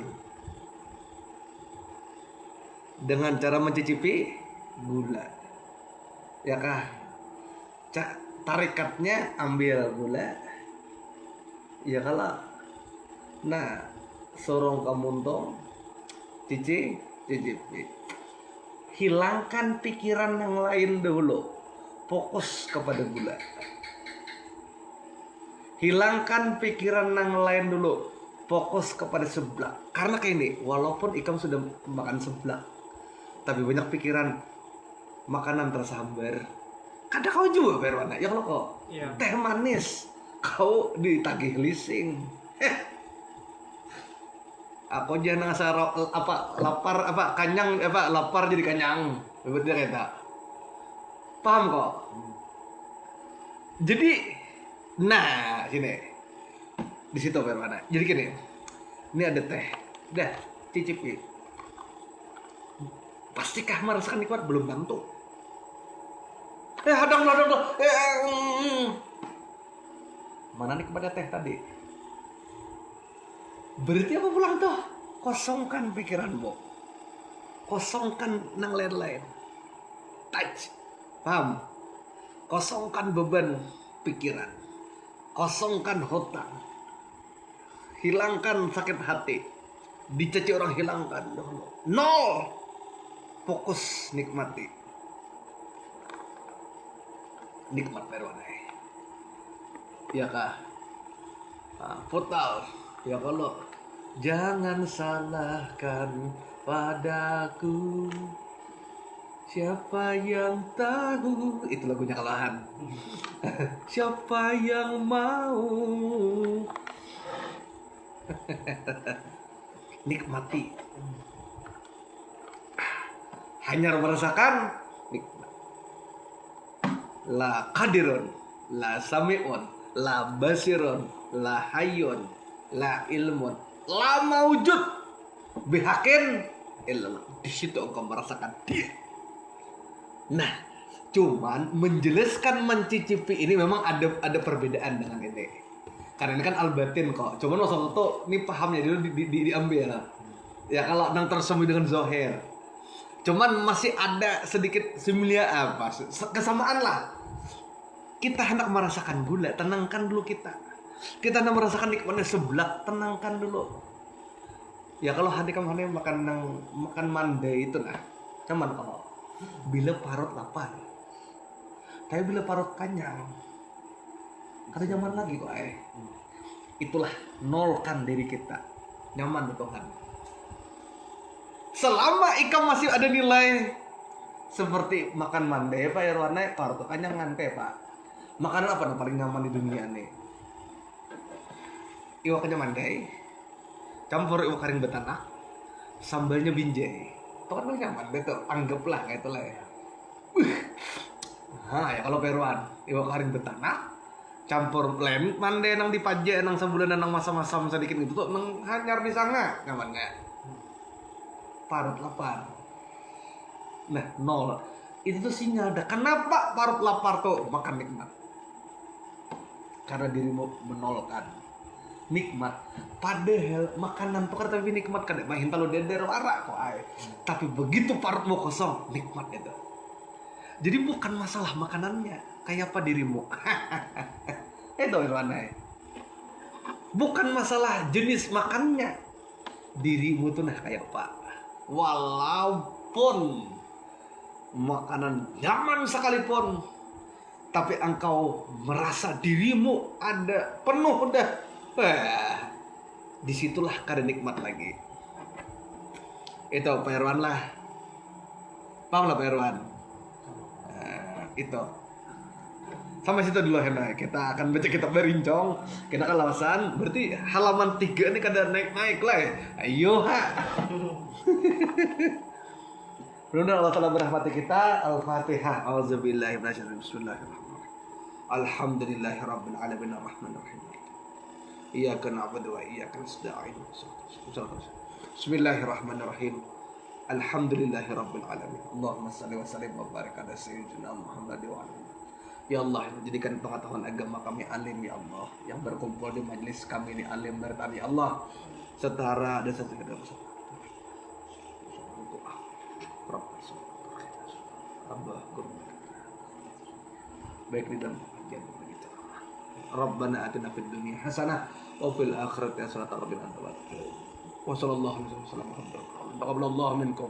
Dengan cara mencicipi gula. Ya kah? Tarikatnya ambil gula. Ya kalah. Nah, sorong kamuntong cicipi. Hilangkan pikiran yang lain dulu, fokus kepada gula. Hilangkan pikiran yang lain dulu, fokus kepada seblak. Karena kayak ini, walaupun ikam sudah makan seblak, tapi banyak pikiran makanan tersambar. Kadang kau juga Firman, ya kalau kok teh manis kau ditagih leasing. Aku jangan ngerasa lapar kanyang lapar jadi kanyang. Betul kata. Paham kok? Jadi nah sini di situ Firman. Jadi gini. Ini ada teh. Dah cicipi. Pastikah merasakan nikmat? Belum tentu. Hadang. Mana nikmatnya teh tadi? Berarti apa pulang tuh? Kosongkan pikiranmu. kosongkan nang lain-lain. Touch. Paham? Kosongkan beban pikiran. Kosongkan hutang. Hilangkan sakit hati. Dicaci orang hilangkan. Nol. Fokus nikmati. Nikmat perwanai. Ya kah? Putal. Ya kalau jangan salahkan padaku. Siapa yang tahu? Itu lagunya Kalahan. Siapa yang mau? Nikmati. Hanya merasakan nikmat. La qadirun, la sami'un, la basirun, la hayyun, la ilmun, la maujud bihakin illallah. Di situ engkau merasakan dia. Nah, cuman menjelaskan mencicipi ini memang ada perbedaan dengan ini. Karena ini kan al-batin kok. Cuman waktu itu ini pahamnya dulu diambil. Ya kalau nang tersembunyi dengan zohir. Cuman masih ada sedikit similia apa? Kesamaan lah. Kita hendak merasakan gula, tenangkan dulu kita. Kita hendak merasakan nikmatnya seblak, tenangkan dulu. Ya kalau hati kamu makan mandai itu lah. Cuman kalau bila parut lapar. Tapi bila parut kenyang. Kada nyaman lagi kok Itulah nolkan diri kita. Nyaman betul Tuhan. Selama ikam masih ada nilai seperti makan mandai Pak Irwana, parut kanyangan Pak. Makanan apa yang paling nyaman di dunia nih? Iwak kenyang mandai, campur iwak kering betanak, sambalnya binjai. Itu kan paling nyaman, betul. Anggaplah kayak itu lah ya. Ya kalau Peruan, iwak kering betanak, campur lem, mandai nang dipaje, nang sebulan nang masa-masa sedikit itu tuh nang hanyar di sana, nyaman nggak? Parut lapar. Nah, nol. Itu tuh sinyal dah. Kenapa parut lapar tuh makan nikmat? Karena dirimu menolkan nikmat. Padahal makanan tuh tapi nikmat kan main kalau deder warak kok Tapi begitu parutmu kosong, nikmat itu. Jadi bukan masalah makanannya, kayak apa dirimu. Itu Irwana. Bukan masalah jenis makannya. Dirimu tuh nah kayak apa. Walaupun makanan nyaman sekalipun, tapi engkau merasa dirimu ada penuh udah. Disitulah kada nikmat lagi. Itu Pak Irwan lah. Paham lah Pak Irwan? Itu. Sampai situ dulu Hena. Kita akan baca kitab Berincong. Kita kan lawasan. Berarti halaman 3 ini kada naik-naik lah ya. Ayo ha. Mudah-mudahan Allah Ta'ala berahmati kita. Al-Fatihah. A'udzubillahi minasyaitonir rajim. Bismillahirrahmanirrahim. Alhamdulillahirabbil alamin arrahmanirrahim. Iyyaka na'budu wa iyyaka nasta'in. Bismillahirrahmanirrahim. Alhamdulillahirabbil alamin. Allahumma shalli wa sallim wa barik ala sayyidina Muhammad wa ala. Ya Allah, jadikan pengetahuan agama kami alim ya Allah. Yang berkumpul di majelis kami ini alim bertani ya Allah. Setara dan sesuai baik di dalam bagian begitu. Rabbana atina fid dunya hasanah wa fil akhirati hasanah wa qina adzabannar. Wa sallallahu alaihi wasallam. Taqabbalallahu minkum.